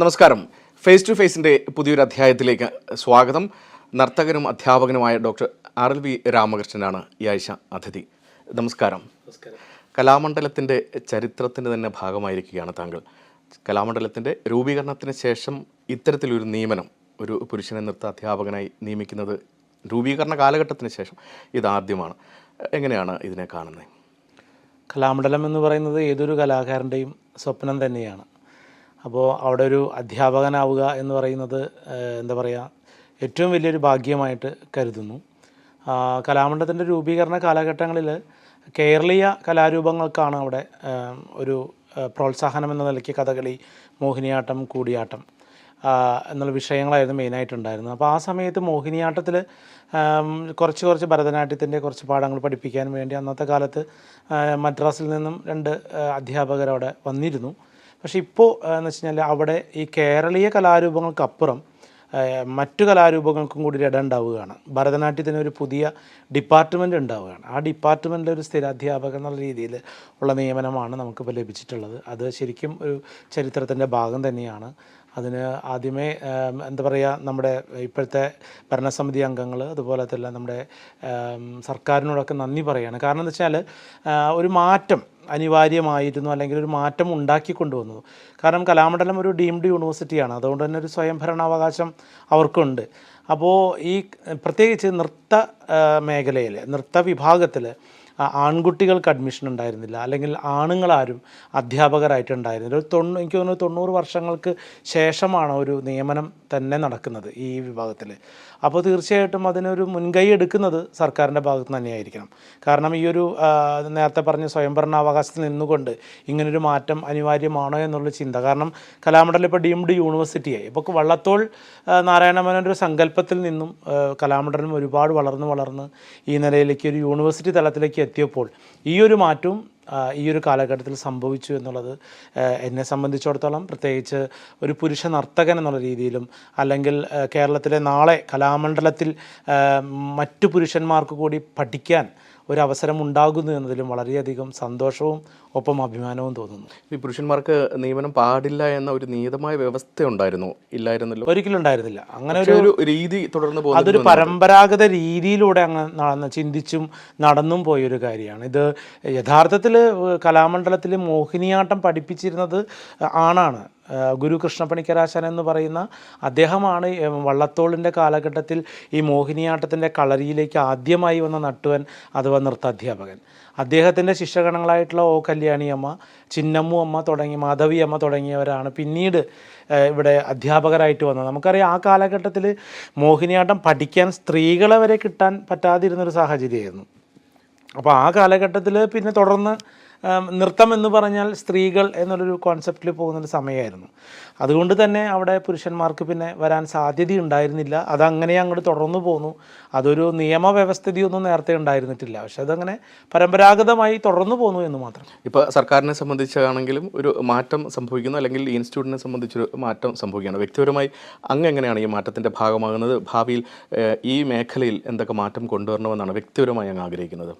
നമസ്കാരം. Face to ഫേസിൻ്റെ പുതിയൊരു അധ്യായത്തിലേക്ക് സ്വാഗതം. നർത്തകനും അധ്യാപകനുമായ ഡോക്ടർ RLV രാമകൃഷ്ണനാണ് ഈ ആഴ്ച അതിഥി. നമസ്കാരം. കലാമണ്ഡലത്തിൻ്റെ ചരിത്രത്തിൻ്റെ തന്നെ ഭാഗമായിരിക്കുകയാണ് താങ്കൾ. കലാമണ്ഡലത്തിൻ്റെ രൂപീകരണത്തിന് ശേഷം ഇത്തരത്തിലൊരു നിയമനം, ഒരു പുരുഷനെ നൃത്ത അധ്യാപകനായി നിയമിക്കുന്നത് രൂപീകരണ കാലഘട്ടത്തിന് ശേഷം ഇതാദ്യമാണ്. എങ്ങനെയാണ് ഇതിനെ കാണുന്നത്? കലാമണ്ഡലം എന്ന് പറയുന്നത് ഏതൊരു കലാകാരൻ്റെയും സ്വപ്നം തന്നെയാണ്. അപ്പോൾ അവിടെ ഒരു അധ്യാപകനാവുക എന്ന് പറയുന്നത് എന്താ പറയുക, ഏറ്റവും വലിയൊരു ഭാഗ്യമായിട്ട് കരുതുന്നു. കലാമണ്ഡലത്തിൻ്റെ രൂപീകരണ കാലഘട്ടങ്ങളിൽ കേരളീയ കലാരൂപങ്ങൾക്കാണ് അവിടെ ഒരു പ്രോത്സാഹനം എന്ന നിലയ്ക്ക് കഥകളി, മോഹിനിയാട്ടം, കൂടിയാട്ടം എന്നുള്ള വിഷയങ്ങളായിരുന്നു മെയിനായിട്ടുണ്ടായിരുന്നത്. അപ്പോൾ ആ സമയത്ത് മോഹിനിയാട്ടത്തിൽ കുറച്ച് ഭരതനാട്യത്തിൻ്റെ കുറച്ച് പാഠങ്ങൾ പഠിപ്പിക്കാൻ വേണ്ടി അന്നത്തെ കാലത്ത് മദ്രാസിൽ നിന്നും 2 അധ്യാപകർ അവിടെ വന്നിരുന്നു. പക്ഷേ ഇപ്പോൾ എന്ന് വെച്ച് കഴിഞ്ഞാൽ അവിടെ ഈ കേരളീയ കലാരൂപങ്ങൾക്കപ്പുറം മറ്റു കലാരൂപങ്ങൾക്കും കൂടി ഇടം ഉണ്ടാവുകയാണ്. ഭരതനാട്യത്തിന് ഒരു പുതിയ ഡിപ്പാർട്ട്മെൻറ്റ് ഉണ്ടാവുകയാണ്. ആ ഡിപ്പാർട്ട്മെൻറ്റിൽ ഒരു സ്ഥിരാധ്യാപകൻ എന്നുള്ള രീതിയിൽ ഉള്ള നിയമനമാണ് നമുക്കിപ്പോൾ ലഭിച്ചിട്ടുള്ളത്. അത് ശരിക്കും ഒരു ചരിത്രത്തിൻ്റെ ഭാഗം തന്നെയാണ്. അതിന് ആദ്യമേ എന്താ പറയുക, നമ്മുടെ ഇപ്പോഴത്തെ ഭരണസമിതി അംഗങ്ങൾ അതുപോലെ തന്നെ നമ്മുടെ സർക്കാരിനോടൊക്കെ നന്ദി പറയുകയാണ്. കാരണം എന്താ വെച്ചാൽ ഒരു മാറ്റം അനിവാര്യമായിരുന്നു, അല്ലെങ്കിൽ ഒരു മാറ്റം ഉണ്ടാക്കിക്കൊണ്ടുവന്നു. കാരണം കലാമണ്ഡലം ഒരു ഡീംഡ് യൂണിവേഴ്സിറ്റിയാണ്, അതുകൊണ്ട് തന്നെ ഒരു സ്വയംഭരണാവകാശം അവർക്കുണ്ട്. അപ്പോൾ ഈ പ്രത്യേകിച്ച് നൃത്ത മേഖലയിൽ, നൃത്ത വിഭാഗത്തിൽ ആൺകുട്ടികൾക്ക് അഡ്മിഷൻ ഉണ്ടായിരുന്നില്ല, അല്ലെങ്കിൽ ആണുങ്ങളാരും അധ്യാപകരായിട്ടുണ്ടായിരുന്നില്ല. എനിക്ക് തോന്നുന്നു 90 വർഷങ്ങൾക്ക് ശേഷമാണ് ഒരു നിയമനം തന്നെ നടക്കുന്നത് ഈ വിഭാഗത്തിൽ. അപ്പോൾ തീർച്ചയായിട്ടും അതിനൊരു മുൻകൈ എടുക്കുന്നത് സർക്കാരിൻ്റെ ഭാഗത്ത് തന്നെയായിരിക്കണം. കാരണം ഈ ഒരു നേരത്തെ പറഞ്ഞ സ്വയംഭരണാവകാശത്തിൽ നിന്നുകൊണ്ട് ഇങ്ങനൊരു മാറ്റം അനിവാര്യമാണോ എന്നുള്ള ചിന്ത. കാരണം കലാമണ്ഡലം ഇപ്പോൾ ഡീംഡ് യൂണിവേഴ്സിറ്റിയായി. ഇപ്പോൾ വള്ളത്തോൾ നാരായണമേനോൻ്റെ ഒരു സങ്കല്പത്തിൽ നിന്നും കലാമണ്ഡലം ഒരുപാട് വളർന്ന് ഈ നിലയിലേക്ക് ഒരു യൂണിവേഴ്സിറ്റി തലത്തിലേക്ക് എത്തിയപ്പോൾ ഈ ഒരു മാറ്റവും ഈ ഒരു കാലഘട്ടത്തിൽ സംഭവിച്ചു എന്നുള്ളത് എന്നെ സംബന്ധിച്ചിടത്തോളം, പ്രത്യേകിച്ച് ഒരു പുരുഷ നർത്തകൻ എന്നുള്ള രീതിയിലും, അല്ലെങ്കിൽ കേരളത്തിലെ നാളെ കലാമണ്ഡലത്തിൽ മറ്റു പുരുഷന്മാർക്ക് കൂടി പഠിക്കാൻ ഒരവസരം ഉണ്ടാകുന്നു എന്നതിലും വളരെയധികം സന്തോഷവും ഒപ്പം അഭിമാനവും തോന്നുന്നു. ഈ പുരുഷന്മാർക്ക് നിയമനം പാടില്ല എന്ന ഒരു നിയതമായ വ്യവസ്ഥ ഉണ്ടായിരുന്നു? ഇല്ലായിരുന്നല്ലോ. ഒരിക്കലും ഉണ്ടായിരുന്നില്ല. അങ്ങനെ ഒരു രീതി തുടർന്ന് പോകുന്നത് അതൊരു പരമ്പരാഗത രീതിയിലൂടെ അങ്ങ് ചിന്തിച്ചും നടന്നും പോയൊരു കാര്യമാണ്. ഇത് യഥാർത്ഥത്തിൽ കലാമണ്ഡലത്തിൽ മോഹിനിയാട്ടം പഠിപ്പിച്ചിരുന്നത് ആണാണ്. ഗുരു കൃഷ്ണപ്പണിക്കരാശാൻ എന്ന് പറയുന്ന അദ്ദേഹമാണ് വള്ളത്തോളിൻ്റെ കാലഘട്ടത്തിൽ ഈ മോഹിനിയാട്ടത്തിൻ്റെ കളരിയിലേക്ക് ആദ്യമായി വന്ന നട്ടുവൻ അഥവാ നൃത്താധ്യാപകൻ. അദ്ദേഹത്തിൻ്റെ ശിഷ്യഗണങ്ങളായിട്ടുള്ള O കല്യാണിയമ്മ, ചിന്നമ്മു അമ്മ തുടങ്ങി മാധവി അമ്മ തുടങ്ങിയവരാണ് പിന്നീട് ഇവിടെ അധ്യാപകരായിട്ട് വന്നത്. നമുക്കറിയാം ആ കാലഘട്ടത്തിൽ മോഹിനിയാട്ടം പഠിക്കാൻ സ്ത്രീകളെ വരെ കിട്ടാൻ പറ്റാതിരുന്നൊരു സാഹചര്യമായിരുന്നു. അപ്പോൾ ആ കാലഘട്ടത്തിൽ പിന്നെ തുടർന്ന് നൃത്തം എന്ന് പറഞ്ഞാൽ സ്ത്രീകൾ എന്നുള്ളൊരു കോൺസെപ്റ്റിൽ പോകുന്നൊരു സമയമായിരുന്നു. അതുകൊണ്ട് തന്നെ അവിടെ പുരുഷന്മാർക്ക് പിന്നെ വരാൻ സാധ്യതയുണ്ടായിരുന്നില്ല. അതങ്ങനെ അങ്ങോട്ട് തുടർന്നു പോന്നു. അതൊരു നിയമവ്യവസ്ഥിതിയൊന്നും നേരത്തെ ഉണ്ടായിരുന്നിട്ടില്ല. പക്ഷെ അതങ്ങനെ പരമ്പരാഗതമായി തുടർന്നു പോന്നു എന്ന് മാത്രം. ഇപ്പോൾ സർക്കാരിനെ സംബന്ധിച്ചാണെങ്കിലും ഒരു മാറ്റം സംഭവിക്കുന്നു, അല്ലെങ്കിൽ ഈ ഇൻസ്റ്റിറ്റ്യൂട്ടിനെ സംബന്ധിച്ചൊരു മാറ്റം സംഭവിക്കുകയാണ്. വ്യക്തിപരമായി അങ്ങ് എങ്ങനെയാണ് ഈ മാറ്റത്തിൻ്റെ ഭാഗമാകുന്നത്? ഭാവിയിൽ ഈ മേഖലയിൽ എന്തൊക്കെ മാറ്റം കൊണ്ടുവരണമെന്നാണ് വ്യക്തിപരമായി അങ്ങ് ആഗ്രഹിക്കുന്നത്?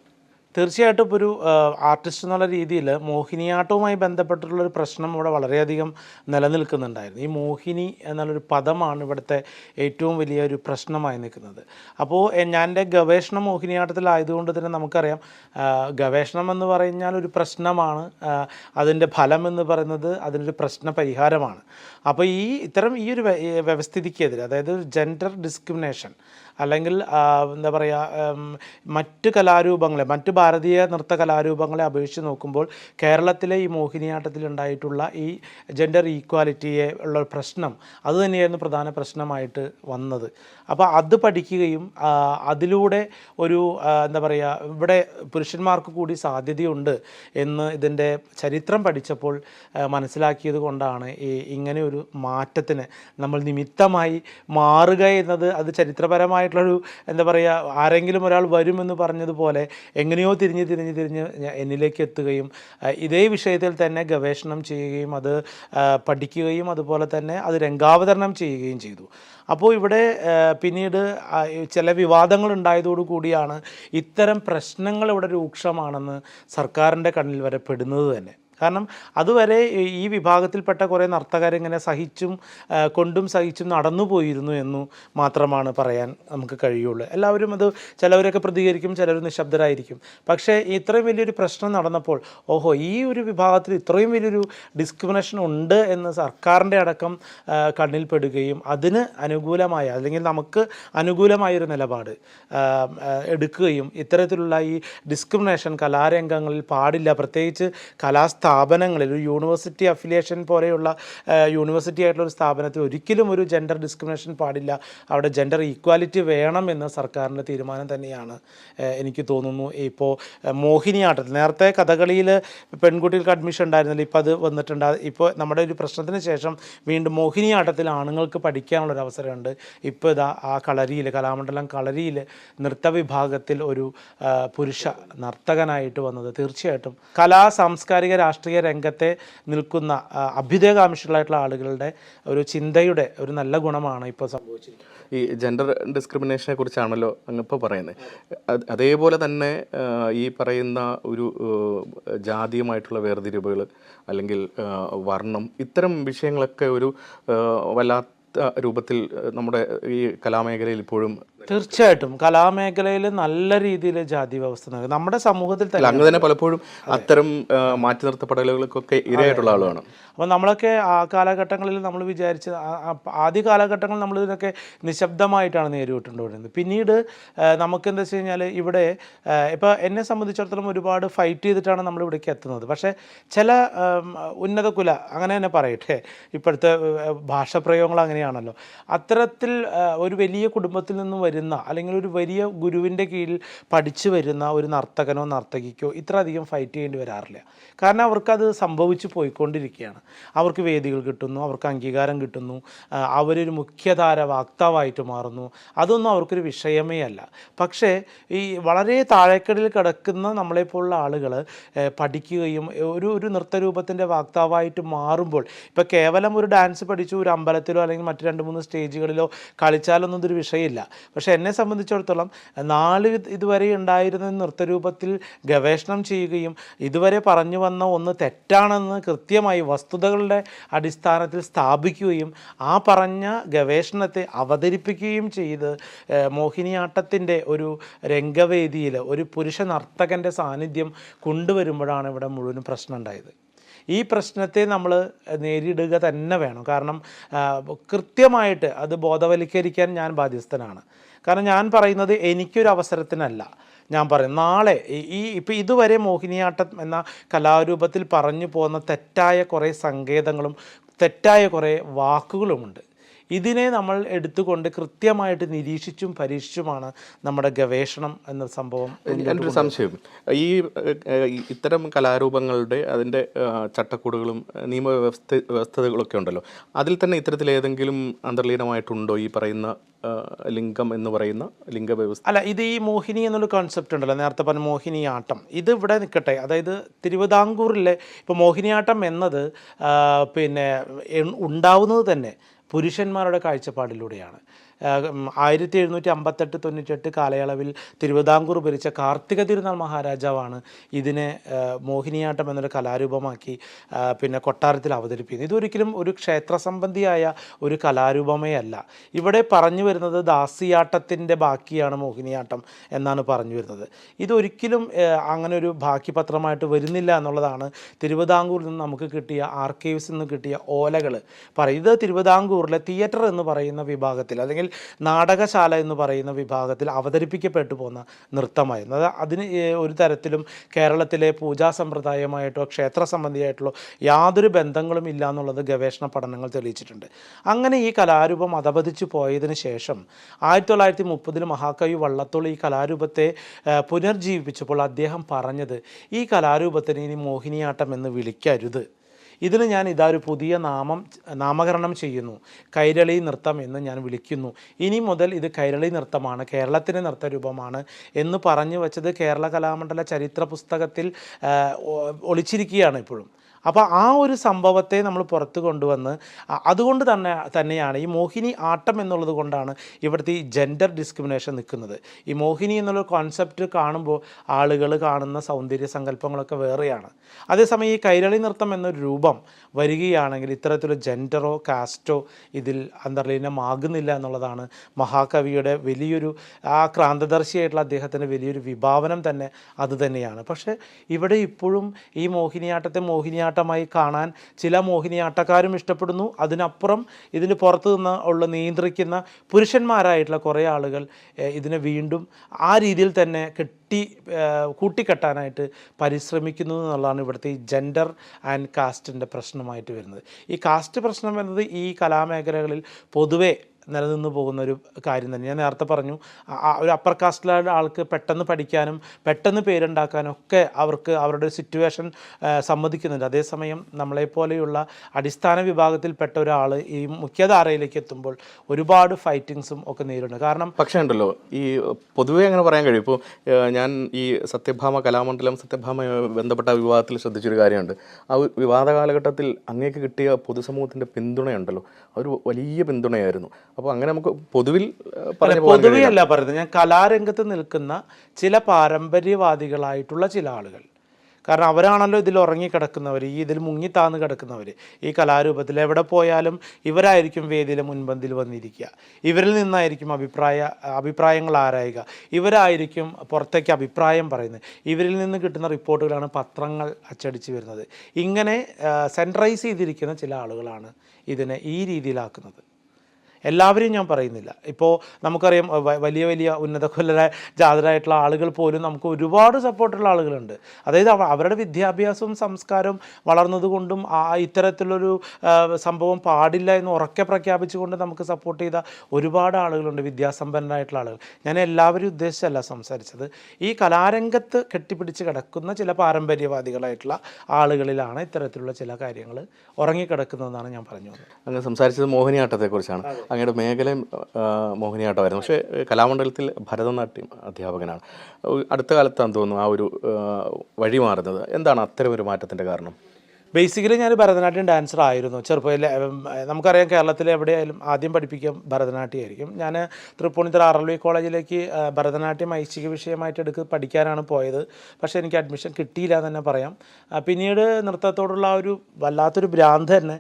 തീർച്ചയായിട്ടും ഇപ്പോൾ ഒരു ആർട്ടിസ്റ്റ് എന്നുള്ള രീതിയിൽ മോഹിനിയാട്ടവുമായി ബന്ധപ്പെട്ടിട്ടുള്ളൊരു പ്രശ്നം ഇവിടെ വളരെയധികം നിലനിൽക്കുന്നുണ്ടായിരുന്നു. ഈ മോഹിനി എന്നുള്ളൊരു പദമാണ് ഇവിടുത്തെ ഏറ്റവും വലിയൊരു പ്രശ്നമായി നിൽക്കുന്നത്. അപ്പോൾ ഞാൻ എൻ്റെ ഗവേഷണം മോഹിനിയാട്ടത്തിലായതുകൊണ്ട് തന്നെ നമുക്കറിയാം, ഗവേഷണം എന്ന് പറഞ്ഞാൽ ഒരു പ്രശ്നമാണ്, അതിൻ്റെ ഫലം എന്ന് പറയുന്നത് അതിനൊരു പ്രശ്ന പരിഹാരമാണ്. അപ്പോൾ ഇത്തരം ഈ ഒരു വ്യവസ്ഥിതിക്കെതിരെ, അതായത് ജെൻഡർ ഡിസ്ക്രിമിനേഷൻ, അല്ലെങ്കിൽ എന്താ പറയുക, മറ്റ് കലാരൂപങ്ങളെ, മറ്റ് ഭാരതീയ നൃത്ത കലാരൂപങ്ങളെ അപേക്ഷിച്ച് നോക്കുമ്പോൾ കേരളത്തിലെ ഈ മോഹിനിയാട്ടത്തിൽ ഉണ്ടായിട്ടുള്ള ഈ ജെൻഡർ ഈക്വാലിറ്റിയെ ഉള്ള പ്രശ്നം അതുതന്നെയായിരുന്നു പ്രധാന പ്രശ്നമായിട്ട് വന്നത്. അപ്പോൾ അത് പഠിക്കുകയും അതിലൂടെ ഒരു എന്താ പറയുക, ഇവിടെ പുരുഷന്മാർക്ക് കൂടി സാധ്യതയുണ്ട് എന്ന് ഇതിൻ്റെ ചരിത്രം പഠിച്ചപ്പോൾ മനസ്സിലാക്കിയത് കൊണ്ടാണ് ഇങ്ങനെ ഒരു മാറ്റത്തിന് നമ്മൾ നിമിത്തമായി മാറുക എന്നത്. അത് ചരിത്രപരമായിട്ടുള്ളൊരു എന്താ പറയുക, ആരെങ്കിലും ഒരാൾ വരുമെന്ന് പറഞ്ഞതുപോലെ എങ്ങനെയോ തിരിഞ്ഞ് എന്നിലേക്ക് എത്തുകയും ഇതേ വിഷയത്തിൽ തന്നെ ഗവേഷണം ചെയ്യുകയും അത് പഠിക്കുകയും അതുപോലെ തന്നെ അത് രംഗാവതരണം ചെയ്യുകയും ചെയ്തു. അപ്പോൾ ഇവിടെ പിന്നീട് ചില വിവാദങ്ങൾ ഉണ്ടായതോടു കൂടിയാണ് ഇത്തരം പ്രശ്നങ്ങൾ ഇവിടെ രൂക്ഷമാണെന്ന് സർക്കാരിൻ്റെ കണ്ണിൽ വരെ പെടുന്നത് തന്നെ. കാരണം അതുവരെ ഈ വിഭാഗത്തിൽപ്പെട്ട കുറേ നർത്തകരിങ്ങനെ കൊണ്ടും സഹിച്ചും നടന്നു പോയിരുന്നു എന്നു മാത്രമാണ് പറയാൻ നമുക്ക് കഴിയുള്ളൂ. എല്ലാവരും അത് ചിലവരൊക്കെ പ്രതികരിക്കും, ചിലർ നിശബ്ദരായിരിക്കും. പക്ഷേ ഇത്രയും വലിയൊരു പ്രശ്നം നടന്നപ്പോൾ ഓഹോ, ഈ ഒരു വിഭാഗത്തിൽ ഇത്രയും വലിയൊരു ഡിസ്ക്രിമിനേഷൻ ഉണ്ട് എന്ന് സർക്കാരിൻ്റെ അടക്കം കണ്ണിൽപ്പെടുകയും അതിന് അനുകൂലമായ അല്ലെങ്കിൽ നമുക്ക് അനുകൂലമായൊരു നിലപാട് എടുക്കുകയും ഇത്തരത്തിലുള്ള ഈ ഡിസ്ക്രിമിനേഷൻ കലാരംഗങ്ങളിൽ പാടില്ല, പ്രത്യേകിച്ച് കലാസ്ഥാപനങ്ങളിൽ ഒരു യൂണിവേഴ്സിറ്റി അഫിലിയേഷൻ പോലെയുള്ള യൂണിവേഴ്സിറ്റി ആയിട്ടുള്ള ഒരു സ്ഥാപനത്തിൽ ഒരിക്കലും ഒരു ജെൻഡർ ഡിസ്ക്രിമിനേഷൻ പാടില്ല, അവിടെ ജെൻഡർ ഈക്വാലിറ്റി വേണം എന്ന സർക്കാരിൻ്റെ തീരുമാനം തന്നെയാണ് എനിക്ക് തോന്നുന്നു. ഇപ്പോൾ മോഹിനിയാട്ടത്തിൽ നേരത്തെ കഥകളിയിൽ പെൺകുട്ടികൾക്ക് അഡ്മിഷൻ ഉണ്ടായിരുന്നില്ല, ഇപ്പോൾ അത് വന്നിട്ടുണ്ട്. ഇപ്പോൾ നമ്മുടെ ഒരു പ്രശ്നത്തിന് ശേഷം വീണ്ടും മോഹിനിയാട്ടത്തിൽ ആണുങ്ങൾക്ക് പഠിക്കാനുള്ളൊരു അവസരമുണ്ട്. ഇപ്പോൾ ഇതാ ആ കളരിയിൽ, കലാമണ്ഡലം കളരിയിൽ നൃത്തവിഭാഗത്തിൽ ഒരു പുരുഷ നർത്തകനായിട്ട് വന്നത് തീർച്ചയായിട്ടും സാംസ്കാരിക രാഷ്ട്രീയ രംഗത്തെ നിൽക്കുന്ന അഭ്യുദയകാംക്ഷികളായിട്ടുള്ള ആളുകളുടെ ഒരു ചിന്തയുടെ ഒരു നല്ല ഗുണമാണ് ഇപ്പോൾ സംഭവിച്ചിരിക്കുന്നത്. ഈ ജെൻഡർ ഡിസ്ക്രിമിനേഷനെ കുറിച്ചാണല്ലോ അങ്ങിപ്പോൾ പറയുന്നത്. അതേപോലെ തന്നെ ഈ പറയുന്ന ഒരു ജാതീയമായിട്ടുള്ള വേർതിരിവുകൾ അല്ലെങ്കിൽ വർണ്ണം, ഇത്തരം വിഷയങ്ങളൊക്കെ ഒരു വല്ലാത്ത രൂപത്തിൽ നമ്മുടെ ഈ കലാമേഖലയിൽ ഇപ്പോഴും തീർച്ചയായിട്ടും കലാമേഖലയിൽ നല്ല രീതിയിൽ ജാതി വ്യവസ്ഥ നൽകും നമ്മുടെ സമൂഹത്തിൽ തന്നെ പലപ്പോഴും അത്തരം മാറ്റി നിർത്തപ്പെടലുകൾക്കൊക്കെ ഇരയായിട്ടുള്ള ആളുകളാണ്. അപ്പോൾ നമ്മളൊക്കെ ആ കാലഘട്ടങ്ങളിൽ നമ്മൾ വിചാരിച്ച് ആദ്യ കാലഘട്ടങ്ങളിൽ നമ്മൾ ഇതിനൊക്കെ നിശബ്ദമായിട്ടാണ് നേരിട്ടുകൊണ്ടിരുന്നത്. പിന്നീട് നമുക്കെന്താ വെച്ച് കഴിഞ്ഞാൽ ഇവിടെ ഇപ്പോൾ എന്നെ സംബന്ധിച്ചിടത്തോളം ഒരുപാട് ഫൈറ്റ് ചെയ്തിട്ടാണ് നമ്മൾ ഇവിടേക്ക് എത്തുന്നത്. പക്ഷേ ചില ഉന്നത കുല അങ്ങനെ തന്നെ പറയട്ടെ, ഇപ്പോഴത്തെ ഭാഷാപ്രയോഗങ്ങൾ അങ്ങനെയാണല്ലോ, അത്തരത്തിൽ ഒരു വലിയ കുടുംബത്തിൽ നിന്നും വരുന്ന അല്ലെങ്കിൽ ഒരു വലിയ ഗുരുവിൻ്റെ കീഴിൽ പഠിച്ചു വരുന്ന ഒരു നർത്തകനോ നർത്തകിക്കോ ഇത്ര അധികം ഫൈറ്റ് ചെയ്യേണ്ടി വരാറില്ല. കാരണം അവർക്കത് സംഭവിച്ചു പോയിക്കൊണ്ടിരിക്കുകയാണ്. അവർക്ക് വേദികൾ കിട്ടുന്നു, അവർക്ക് അംഗീകാരം കിട്ടുന്നു, അവരൊരു മുഖ്യധാര വാക്താവായിട്ട് മാറുന്നു. അതൊന്നും അവർക്കൊരു വിഷയമേ അല്ല. പക്ഷേ ഈ വളരെ താഴേക്കടയിൽ കിടക്കുന്ന നമ്മളെപ്പോലുള്ള ആളുകൾ പഠിക്കുകയും ഒരു നൃത്തരൂപത്തിൻ്റെ വാക്താവായിട്ട് മാറുമ്പോൾ, ഇപ്പോൾ കേവലം ഒരു ഡാൻസ് പഠിച്ചു ഒരു അമ്പലത്തിലോ അല്ലെങ്കിൽ മറ്റ് 2-3 സ്റ്റേജുകളിലോ കളിച്ചാലൊന്നും ഇതൊരു വിഷയമില്ല. പക്ഷേ എന്നെ സംബന്ധിച്ചിടത്തോളം ഇതുവരെ ഉണ്ടായിരുന്ന നൃത്തരൂപത്തിൽ ഗവേഷണം ചെയ്യുകയും ഇതുവരെ പറഞ്ഞു വന്ന ഒന്ന് തെറ്റാണെന്ന് കൃത്യമായി വസ്തുതകളുടെ അടിസ്ഥാനത്തിൽ സ്ഥാപിക്കുകയും ആ പറഞ്ഞ ഗവേഷണത്തെ അവതരിപ്പിക്കുകയും ചെയ്ത് മോഹിനിയാട്ടത്തിൻ്റെ ഒരു രംഗവേദിയിൽ ഒരു പുരുഷ നർത്തകൻ്റെ സാന്നിധ്യം കൊണ്ടുവരുമ്പോഴാണ് ഇവിടെ മുഴുവൻ പ്രശ്നം ഉണ്ടായത്. ഈ പ്രശ്നത്തെ നമ്മൾ നേരിടുക തന്നെ വേണം. കാരണം കൃത്യമായിട്ട് അത് ബോധവൽക്കരിക്കാൻ ഞാൻ ബാധ്യസ്ഥനാണ്. കാരണം ഞാൻ പറയുന്നത് എനിക്കൊരു അവസരത്തിനല്ല, ഞാൻ പറയും നാളെ ഇപ്പോൾ ഇതുവരെ മോഹിനിയാട്ടം എന്ന കലാരൂപത്തിൽ പറഞ്ഞു പോകുന്ന തെറ്റായ കുറേ സങ്കേതങ്ങളും തെറ്റായ കുറേ വാക്കുകളുമുണ്ട്. ഇതിനെ നമ്മൾ എടുത്തുകൊണ്ട് കൃത്യമായിട്ട് നിരീക്ഷിച്ചും പരീക്ഷിച്ചുമാണ് നമ്മുടെ ഗവേഷണം എന്ന സംഭവം. എൻ്റെ ഒരു സംശയം, ഈ ഇത്തരം കലാരൂപങ്ങളുടെ അതിൻ്റെ ചട്ടക്കൂടുകളും വ്യവസ്ഥകളൊക്കെ ഉണ്ടല്ലോ, അതിൽ തന്നെ ഇത്തരത്തിൽ ഏതെങ്കിലും അന്തർലീനമായിട്ടുണ്ടോ ഈ പറയുന്ന ലിംഗം എന്ന് പറയുന്ന ലിംഗവ്യവസ്ഥ? അല്ല, ഇത് ഈ മോഹിനി എന്നുള്ള കോൺസെപ്റ്റ് ഉണ്ടല്ലോ, നേരത്തെ പറഞ്ഞ മോഹിനിയാട്ടം, ഇത് ഇവിടെ നിൽക്കട്ടെ. അതായത് തിരുവിതാംകൂറിലെ ഇപ്പോൾ മോഹിനിയാട്ടം എന്നത് ഉണ്ടാവുന്നത് തന്നെ പുരുഷന്മാരുടെ കാഴ്ചപ്പാടിലൂടെയാണ്. 1758-98 കാലയളവിൽ തിരുവിതാംകൂർ ഭരിച്ച കാർത്തിക തിരുനാൾ മഹാരാജാവാണ് ഇതിനെ മോഹിനിയാട്ടം എന്നൊരു കലാരൂപമാക്കി കൊട്ടാരത്തിൽ അവതരിപ്പിക്കുന്നത്. ഇതൊരിക്കലും ഒരു ക്ഷേത്ര സംബന്ധിയായ ഒരു കലാരൂപമേ അല്ല. ഇവിടെ പറഞ്ഞു വരുന്നത് ദാസിയാട്ടത്തിൻ്റെ ബാക്കിയാണ് മോഹിനിയാട്ടം എന്നാണ് പറഞ്ഞു വരുന്നത്. ഇതൊരിക്കലും അങ്ങനെ ഒരു ബാക്കി പത്രമായിട്ട് വരുന്നില്ല എന്നുള്ളതാണ് തിരുവിതാംകൂറിൽ നിന്ന് നമുക്ക് കിട്ടിയ ആർക്കൈവ്സിൽ നിന്ന് കിട്ടിയ ഓലകൾ പറയും. ഇത് തിരുവിതാംകൂറിലെ തിയേറ്റർ എന്ന് പറയുന്ന വിഭാഗത്തിൽ അല്ലെങ്കിൽ നാടകശാല എന്ന് പറയുന്ന വിഭാഗത്തിൽ അവതരിപ്പിക്കപ്പെട്ടു പോകുന്ന നൃത്തമായിരുന്നു. അത് അതിന് ഒരു തരത്തിലും കേരളത്തിലെ പൂജാ സമ്പ്രദായമായിട്ടോ ക്ഷേത്ര സംബന്ധിയായിട്ടുള്ള യാതൊരു ബന്ധങ്ങളും ഇല്ല എന്നുള്ളത് ഗവേഷണ പഠനങ്ങൾ തെളിയിച്ചിട്ടുണ്ട്. അങ്ങനെ ഈ കലാരൂപം അധപതിച്ചു പോയതിന് ശേഷം 1930 മഹാകവി വള്ളത്തോൾ ഈ കലാരൂപത്തെ പുനർജീവിപ്പിച്ചപ്പോൾ അദ്ദേഹം പറഞ്ഞത്, ഈ കലാരൂപത്തിന് ഇനി മോഹിനിയാട്ടം എന്ന് വിളിക്കരുത്, ഇതിന് ഞാൻ ഒരു പുതിയ നാമകരണം ചെയ്യുന്നു, കൈരളി നൃത്തം എന്ന് ഞാൻ വിളിക്കുന്നു, ഇനി മുതൽ ഇത് കൈരളി നൃത്തമാണ്, കേരളത്തിൻ്റെ നൃത്തരൂപമാണ് എന്ന് പറഞ്ഞു വച്ചത് കേരള കലാമണ്ഡല ചരിത്ര പുസ്തകത്തിൽ ഒളിച്ചിരിക്കുകയാണ് ഇപ്പോഴും. അപ്പോൾ ആ ഒരു സംഭവത്തെ നമ്മൾ പുറത്ത് കൊണ്ടുവന്ന് അതുകൊണ്ട് തന്നെയാണ് ഈ മോഹിനി ആട്ടം എന്നുള്ളത് കൊണ്ടാണ് ഇവിടുത്തെ ഈ ജെൻഡർ ഡിസ്ക്രിമിനേഷൻ നിൽക്കുന്നത്. ഈ മോഹിനി എന്നുള്ള കോൺസെപ്റ്റ് കാണുമ്പോൾ ആളുകൾ കാണുന്ന സൗന്ദര്യ സങ്കല്പങ്ങളൊക്കെ വേറെയാണ്. അതേസമയം ഈ കൈരളി നൃത്തം എന്നൊരു രൂപം വരികയാണെങ്കിൽ ഇത്തരത്തിലുള്ള ജെൻഡറോ കാസ്റ്റോ ഇതിൽ അന്തർലീനമാകുന്നില്ല എന്നുള്ളതാണ് മഹാകവിയുടെ വലിയൊരു ക്രാന്തദർശിയായിട്ടുള്ള അദ്ദേഹത്തിൻ്റെ വലിയൊരു വിഭാവനം തന്നെ അതുതന്നെയാണ്. പക്ഷേ ഇവിടെ ഇപ്പോഴും ഈ മോഹിനിയാട്ടത്തെ മോഹിനിയാട്ടമായി കാണാൻ ചില മോഹിനിയാട്ടക്കാരും ഇഷ്ടപ്പെടുന്നു. അതിനപ്പുറം ഇതിന് പുറത്തു നിന്ന് നിയന്ത്രിക്കുന്ന പുരുഷന്മാരായിട്ടുള്ള കുറേ ആളുകൾ ഇതിനെ വീണ്ടും ആ രീതിയിൽ തന്നെ കൂട്ടിക്കെട്ടാനായിട്ട് പരിശ്രമിക്കുന്നു എന്നുള്ളതാണ് ഇവിടുത്തെ ഈ ജെൻഡർ ആൻഡ് കാസ്റ്റിൻ്റെ പ്രശ്നമായിട്ട് വരുന്നത്. ഈ കാസ്റ്റ് പ്രശ്നം എന്നത് ഈ കലാമേഖലകളിൽ പൊതുവേ നിലനിന്ന് പോകുന്ന ഒരു കാര്യം തന്നെ. ഞാൻ നേരത്തെ പറഞ്ഞു, ഒരു അപ്പർ കാസ്റ്റിലുള്ള ആൾക്ക് പെട്ടെന്ന് പഠിക്കാനും പെട്ടെന്ന് പേരുണ്ടാക്കാനും ഒക്കെ അവർക്ക് അവരുടെ സിറ്റുവേഷൻ സമ്മതിക്കുന്നുണ്ട്. അതേസമയം നമ്മളെപ്പോലെയുള്ള അടിസ്ഥാന വിഭാഗത്തിൽപ്പെട്ട ഒരാൾ ഈ മുഖ്യധാരയിലേക്ക് എത്തുമ്പോൾ ഒരുപാട് ഫൈറ്റിങ്സും ഒക്കെ നേരിടുന്നു. കാരണം പക്ഷേ ഉണ്ടല്ലോ, ഈ പൊതുവേ അങ്ങനെ പറയാൻ കഴിയും. ഇപ്പോൾ ഞാൻ ഈ സത്യഭാമ കലാമണ്ഡലം സത്യഭാമയുമായി ബന്ധപ്പെട്ട വിവാദത്തിൽ ശ്രദ്ധിച്ചൊരു കാര്യമുണ്ട്. ആ വിവാദ കാലഘട്ടത്തിൽ അങ്ങേക്ക് കിട്ടിയ പൊതുസമൂഹത്തിൻ്റെ പിന്തുണയുണ്ടല്ലോ, ഒരു വലിയ പിന്തുണയായിരുന്നു. അപ്പോൾ അങ്ങനെ നമുക്ക് പൊതുവെയല്ല പറയുന്നത്, ഞാൻ കലാരംഗത്ത് നിൽക്കുന്ന ചില പാരമ്പര്യവാദികളായിട്ടുള്ള ചില ആളുകൾ, കാരണം അവരാണല്ലോ ഇതിൽ ഉറങ്ങിക്കിടക്കുന്നവർ, ഇതിൽ മുങ്ങിത്താന്ന് കിടക്കുന്നവർ. ഈ കലാരൂപത്തിൽ എവിടെ പോയാലും ഇവരായിരിക്കും വേദിയിലെ മുൻപന്തിൽ വന്നിരിക്കുക, ഇവരിൽ നിന്നായിരിക്കും അഭിപ്രായങ്ങൾ ആരായുക, ഇവരായിരിക്കും പുറത്തേക്ക് അഭിപ്രായം പറയുന്നത്, ഇവരിൽ നിന്ന് കിട്ടുന്ന റിപ്പോർട്ടുകളാണ് പത്രങ്ങൾ അച്ചടിച്ച് വരുന്നത്. ഇങ്ങനെ സെൻട്രലൈസ് ചെയ്തിരിക്കുന്ന ചില ആളുകളാണ് ഇതിനെ ഈ രീതിയിലാക്കുന്നത്. എല്ലാവരെയും ഞാൻ പറയുന്നില്ല. ഇപ്പോൾ നമുക്കറിയാം വലിയ വലിയ ഉന്നതകുലരായ ജാതരായിട്ടുള്ള ആളുകൾ പോലും നമുക്ക് ഒരുപാട് സപ്പോർട്ടുള്ള ആളുകളുണ്ട്. അതായത് അവരുടെ വിദ്യാഭ്യാസവും സംസ്കാരവും വളർന്നതുകൊണ്ടും ഇത്തരത്തിലൊരു സംഭവം പാടില്ല എന്ന് ഉറക്കെ പ്രഖ്യാപിച്ചുകൊണ്ട് നമുക്ക് സപ്പോർട്ട് ചെയ്ത ഒരുപാട് ആളുകളുണ്ട്, വിദ്യാസമ്പന്നരായിട്ടുള്ള ആളുകൾ. ഞാൻ എല്ലാവരും ഉദ്ദേശിച്ചല്ല സംസാരിച്ചത്. ഈ കലാരംഗത്ത് കെട്ടിപ്പിടിച്ച് കിടക്കുന്ന ചില പാരമ്പര്യവാദികളായിട്ടുള്ള ആളുകളിലാണ് ഇത്തരത്തിലുള്ള ചില കാര്യങ്ങൾ ഉറങ്ങിക്കിടക്കുന്നതെന്നാണ് ഞാൻ പറഞ്ഞു വന്നത്. അങ്ങ് സംസാരിച്ചത് മോഹിനിയാട്ടത്തെക്കുറിച്ചാണ്. അങ്ങയുടെ മേഖലയും മോഹിനിയാട്ടമായിരുന്നു. പക്ഷേ കലാമണ്ഡലത്തിൽ ഭരതനാട്യം അധ്യാപകനാണ്. അടുത്ത കാലത്താണെന്ന് തോന്നുന്നു ആ ഒരു വഴി മാറുന്നത്. എന്താണ് അത്തരം ഒരു മാറ്റത്തിൻ്റെ കാരണം? ബേസിക്കലി ഞാൻ ഭരതനാട്യം ഡാൻസർ ആയിരുന്നു ചെറുപ്പത്തിൽ. നമുക്കറിയാം കേരളത്തിൽ എവിടെയായാലും ആദ്യം പഠിപ്പിക്കുക ഭരതനാട്യമായിരിക്കും. ഞാൻ തൃപ്പൂണിത്തുറ RLV കോളേജിലേക്ക് ഭരതനാട്യം ഐച്ഛിക വിഷയമായിട്ട് പഠിക്കാനാണ് പോയത്. പക്ഷേ എനിക്ക് അഡ്മിഷൻ കിട്ടിയില്ല എന്ന് തന്നെ പറയാം. പിന്നീട് നൃത്തത്തോടുള്ള ഒരു വല്ലാത്തൊരു ഭ്രാന്ത് തന്നെ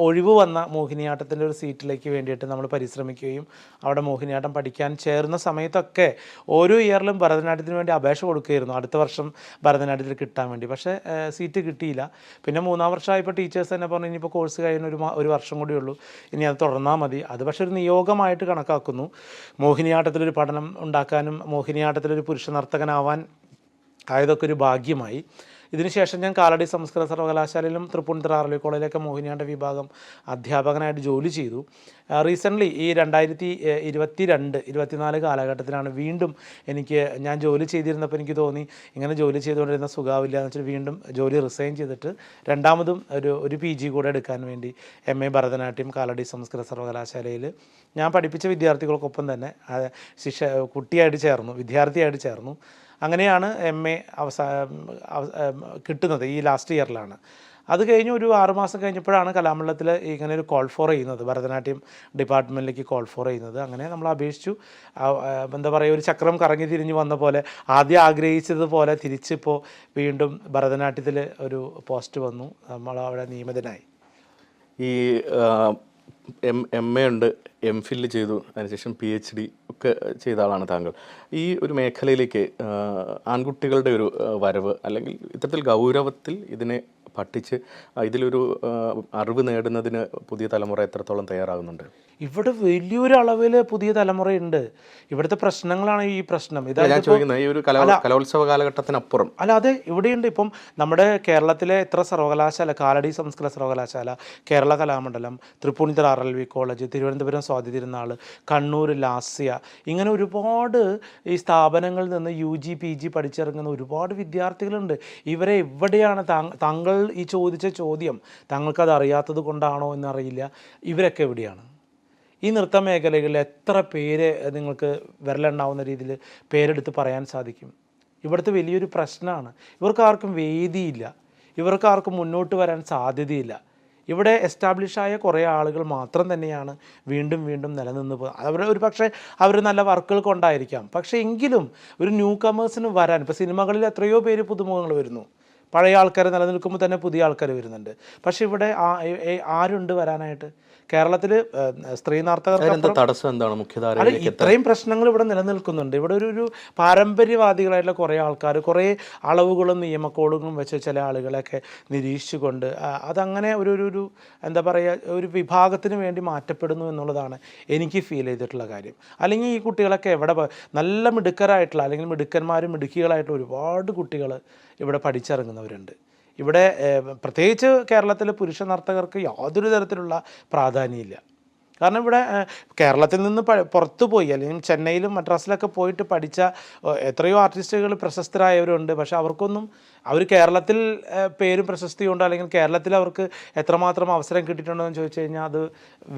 ഒഴിവ് വന്ന മോഹിനിയാട്ടത്തിൻ്റെ ഒരു സീറ്റിലേക്ക് വേണ്ടിയിട്ട് നമ്മൾ പരിശ്രമിക്കുകയും അവിടെ മോഹിനിയാട്ടം പഠിക്കാൻ ചേർന്ന സമയത്തൊക്കെ ഓരോ ഇയറിലും ഭരതനാട്യത്തിന് വേണ്ടി അപേക്ഷ കൊടുക്കുകയായിരുന്നു, അടുത്ത വർഷം ഭരതനാട്യത്തിൽ കിട്ടാൻ വേണ്ടി. പക്ഷേ സീറ്റ് കിട്ടിയില്ല. പിന്നെ 3-ാം വർഷമായപ്പോൾ ടീച്ചേഴ്സ് തന്നെ പറഞ്ഞു, ഇനിയിപ്പോൾ കോഴ്സ് കഴിയുന്ന ഒരു വർഷം കൂടി ഉള്ളൂ, ഇനി അത് തുടർന്നാൽ മതി. അത് പക്ഷേ ഒരു നിയോഗമായിട്ട് കണക്കാക്കുന്നു. മോഹിനിയാട്ടത്തിലൊരു പഠനം ഉണ്ടാക്കാനും മോഹിനിയാട്ടത്തിലൊരു പുരുഷ നർത്തകനാവാൻ ആയതൊക്കെ ഒരു ഭാഗ്യമായി. ഇതിനുശേഷം ഞാൻ കാലടി സംസ്കൃത സർവകലാശാലയിലും തൃപ്പൂണിത്തുറ RLV കോളേജിലൊക്കെ മോഹിനിയാട്ട വിഭാഗം അധ്യാപകനായിട്ട് ജോലി ചെയ്തു. റീസെൻ്റ്ലി ഈ 2022-24 കാലഘട്ടത്തിലാണ് വീണ്ടും ഞാൻ ജോലി ചെയ്തിരുന്നപ്പോൾ എനിക്ക് തോന്നി ഇങ്ങനെ ജോലി ചെയ്തുകൊണ്ടിരുന്ന സുഖാവില്ല എന്ന് വെച്ചാൽ വീണ്ടും ജോലി റിസൈൻ ചെയ്തിട്ട് രണ്ടാമതും ഒരു PG കൂടെ എടുക്കാൻ വേണ്ടി MA ഭരതനാട്യം കാലടി സംസ്കൃത സർവകലാശാലയിൽ ഞാൻ പഠിപ്പിച്ച വിദ്യാർത്ഥികൾക്കൊപ്പം തന്നെ വിദ്യാർത്ഥിയായിട്ട് ചേർന്നു. അങ്ങനെയാണ് MA കിട്ടുന്നത്. ഈ ലാസ്റ്റ് ഇയറിലാണ്. അത് കഴിഞ്ഞ് ഒരു 6 മാസം കഴിഞ്ഞപ്പോഴാണ് കലാമണ്ഡലത്തിൽ ഇങ്ങനെ ഒരു കോൾ ഫോർ ചെയ്യുന്നത്, ഭരതനാട്യം ഡിപ്പാർട്ട്മെൻറ്റിലേക്ക് കോൾ ഫോർ ചെയ്യുന്നത്. അങ്ങനെ നമ്മൾ അപേക്ഷിച്ചു. എന്താ പറയുക, ഒരു ചക്രം കറങ്ങി തിരിഞ്ഞ് വന്ന പോലെ ആദ്യം ആഗ്രഹിച്ചതുപോലെ തിരിച്ചിപ്പോൾ വീണ്ടും ഭരതനാട്യത്തിൽ ഒരു പോസ്റ്റ് വന്നു, നമ്മൾ അവിടെ നിയമിതനായി. ഈ MA ഉണ്ട്, MPhil ചെയ്തു, അതിനുശേഷം PhD ഒക്കെ ചെയ്ത ആളാണ് താങ്കൾ. ഈ ഒരു മേഖലയിലേക്ക് ആൺകുട്ടികളുടെ ഒരു വരവ് അല്ലെങ്കിൽ ഇത്തരത്തിൽ ഗൗരവത്തിൽ ഇതിനെ പഠിച്ച് ഇതിലൊരു അറിവ് നേടുന്നതിന് പുതിയ തലമുറ എത്രത്തോളം തയ്യാറാകുന്നുണ്ട്? ഇവിടെ വലിയൊരു അളവിൽ പുതിയ തലമുറയുണ്ട്. ഇവിടുത്തെ പ്രശ്നങ്ങളാണ് ഈ പ്രശ്നം. ഞാൻ ചോദിക്കുന്നത് ഈ ഒരു കലോത്സവ കാലഘട്ടത്തിനപ്പുറം അല്ലാതെ ഇവിടെയുണ്ട്. ഇപ്പം നമ്മുടെ കേരളത്തിലെ എത്ര സർവകലാശാല, കാലടി സംസ്കൃത സർവകലാശാല, കേരള കലാമണ്ഡലം, തൃപ്പൂണിത്തുറ RLV കോളേജ്, തിരുവനന്തപുരം സ്വാതി തിരുനാൾ, കണ്ണൂർ ലാസ്യ, ഇങ്ങനെ ഒരുപാട് ഈ സ്ഥാപനങ്ങളിൽ നിന്ന് UG PG പഠിച്ചിറങ്ങുന്ന ഒരുപാട് വിദ്യാർത്ഥികളുണ്ട്. ഇവരെ എവിടെയാണ് താങ്കൾ ഈ ചോദിച്ച ചോദ്യം താങ്കൾക്കത് അറിയാത്തത് കൊണ്ടാണോ എന്നറിയില്ല, ഇവരൊക്കെ എവിടെയാണ്? ഈ നൃത്ത മേഖലകളിൽ എത്ര പേര് നിങ്ങൾക്ക് വിരലുണ്ടാവുന്ന രീതിയിൽ പേരെടുത്ത് പറയാൻ സാധിക്കും? ഇവിടുത്തെ വലിയൊരു പ്രശ്നമാണ്, ഇവർക്ക് ആർക്കും വേദിയില്ല. ഇവർക്ക് ആർക്കും മുന്നോട്ട് വരാൻ സാധ്യതയില്ല. ഇവിടെ എസ്റ്റാബ്ലിഷായ കുറേ ആളുകൾ മാത്രം തന്നെയാണ് വീണ്ടും വീണ്ടും നിലനിന്ന് പോകുന്നത്. അവർ ഒരു പക്ഷേ അവർ നല്ല വർക്കുകൾ കൊണ്ടായിരിക്കാം, പക്ഷേ എങ്കിലും ഒരു ന്യൂ കമേഴ്സിന് വരാൻ, ഇപ്പോൾ സിനിമകളിൽ എത്രയോ പേര് പുതുമുഖങ്ങൾ വരുന്നു, പഴയ ആൾക്കാർ നിലനിൽക്കുമ്പോൾ തന്നെ പുതിയ ആൾക്കാർ വരുന്നുണ്ട്. പക്ഷേ ഇവിടെ ആരുണ്ട് വരാനായിട്ട്? കേരളത്തിൽ സ്ത്രീ നർത്തകർക്ക് തടസ്സം എന്താണ്? അത് മുഖ്യധാരയിലേക്ക് ഇത്രയും പ്രശ്നങ്ങൾ ഇവിടെ നിലനിൽക്കുന്നുണ്ട്. ഇവിടെ ഒരു പാരമ്പര്യവാദികളായിട്ടുള്ള കുറേ ആൾക്കാർ കുറേ അളവുകളും നിയമക്കോടുകളും വെച്ച് ചില ആളുകളെയൊക്കെ നിരീക്ഷിച്ചുകൊണ്ട് അതങ്ങനെ ഒരു എന്താ പറയുക, ഒരു വിഭാഗത്തിന് വേണ്ടി മാറ്റപ്പെടുന്നു എന്നുള്ളതാണ് എനിക്ക് ഫീൽ ചെയ്തിട്ടുള്ള കാര്യം. അല്ലെങ്കിൽ ഈ കുട്ടികളൊക്കെ എവിടെ നല്ല മിടുക്കരായിട്ടുള്ള അല്ലെങ്കിൽ മിടുക്കന്മാരും മിടുക്കികളായിട്ടുള്ള ഒരുപാട് കുട്ടികൾ ഇവിടെ പഠിച്ചിറങ്ങുന്നവരുണ്ട്. ഇവിടെ പ്രത്യേകിച്ച് കേരളത്തിലെ പുരുഷ നർത്തകർക്ക് യാതൊരു തരത്തിലുള്ള പ്രാധാന്യമില്ല. കാരണം ഇവിടെ കേരളത്തിൽ നിന്ന് പുറത്തു പോയി അല്ലെങ്കിൽ ചെന്നൈയിലും മദ്രാസിലൊക്കെ പോയിട്ട് പഠിച്ച എത്രയോ ആർട്ടിസ്റ്റുകൾ പ്രശസ്തരായവരുണ്ട്. പക്ഷേ അവർക്കൊന്നും അവർ കേരളത്തിൽ പേരും പ്രശസ്തിയും ഉണ്ടോ അല്ലെങ്കിൽ കേരളത്തിൽ അവർക്ക് എത്രമാത്രം അവസരം കിട്ടിയിട്ടുണ്ടോ എന്ന് ചോദിച്ചു കഴിഞ്ഞാൽ അത്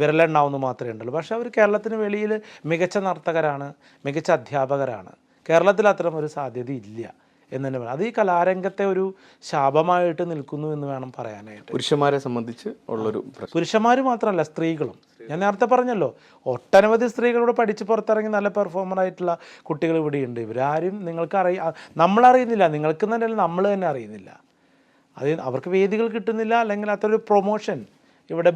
വിരലുണ്ടാവുമെന്ന് മാത്രമേ ഉണ്ടുള്ളൂ. പക്ഷേ അവർ കേരളത്തിന് വെളിയിൽ മികച്ച നർത്തകരാണ്, മികച്ച അധ്യാപകരാണ്. കേരളത്തിൽ അത്തരം ഒരു സാധ്യതയില്ല എന്ന് തന്നെ പറയാം. അത് ഈ കലാരംഗത്തെ ഒരു ശാപമായിട്ട് നിൽക്കുന്നു എന്ന് വേണം പറയാനായിട്ട്. പുരുഷന്മാരെ സംബന്ധിച്ച് ഉള്ളൊരു പുരുഷന്മാർ മാത്രമല്ല, സ്ത്രീകളും. ഞാൻ നേരത്തെ പറഞ്ഞല്ലോ, ഒട്ടനവധി സ്ത്രീകളിവിടെ പഠിച്ച് പുറത്തിറങ്ങി നല്ല പെർഫോമറായിട്ടുള്ള കുട്ടികൾ ഇവിടെയുണ്ട്. ഇവരാരും നമ്മളറിയുന്നില്ല, നിങ്ങൾക്ക് തന്നെ നമ്മൾ തന്നെ അറിയുന്നില്ല. അത് അവർക്ക് വേദികൾ കിട്ടുന്നില്ല, അല്ലെങ്കിൽ അത്രയൊരു പ്രൊമോഷൻ ഇവിടെ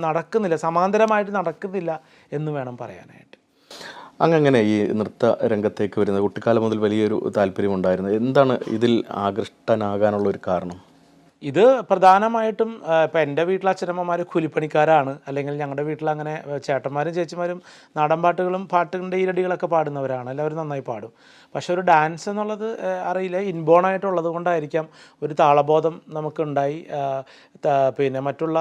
നടക്കുന്നില്ല, സമാന്തരമായിട്ട് നടക്കുന്നില്ല എന്ന് വേണം പറയാനായിട്ട്. അങ്ങനെ ഈ നൃത്ത രംഗത്തേക്ക് വരുന്നത് കുട്ടിക്കാലം മുതൽ വലിയൊരു താല്പര്യമുണ്ടായിരുന്നു. എന്താണ് ഇതിൽ ആകൃഷ്ടനാകാനുള്ള ഒരു കാരണം? ഇത് പ്രധാനമായിട്ടും ഇപ്പം എൻ്റെ വീട്ടിലെ അച്ഛനമ്മമാർ കൂലിപ്പണിക്കാരാണ്, അല്ലെങ്കിൽ ഞങ്ങളുടെ വീട്ടിൽ അങ്ങനെ ചേട്ടന്മാരും ചേച്ചിമാരും നാടൻ പാട്ടുകളും പാട്ടിൻ്റെ ഈരടികളൊക്കെ പാടുന്നവരാണ്. എല്ലാവരും നന്നായി പാടും. പക്ഷെ ഒരു ഡാൻസ് എന്നുള്ളത് അറിയില്ല, ഇൻബോണായിട്ടുള്ളത് കൊണ്ടായിരിക്കാം ഒരു താളബോധം നമുക്കുണ്ടായി. പിന്നെ മറ്റുള്ള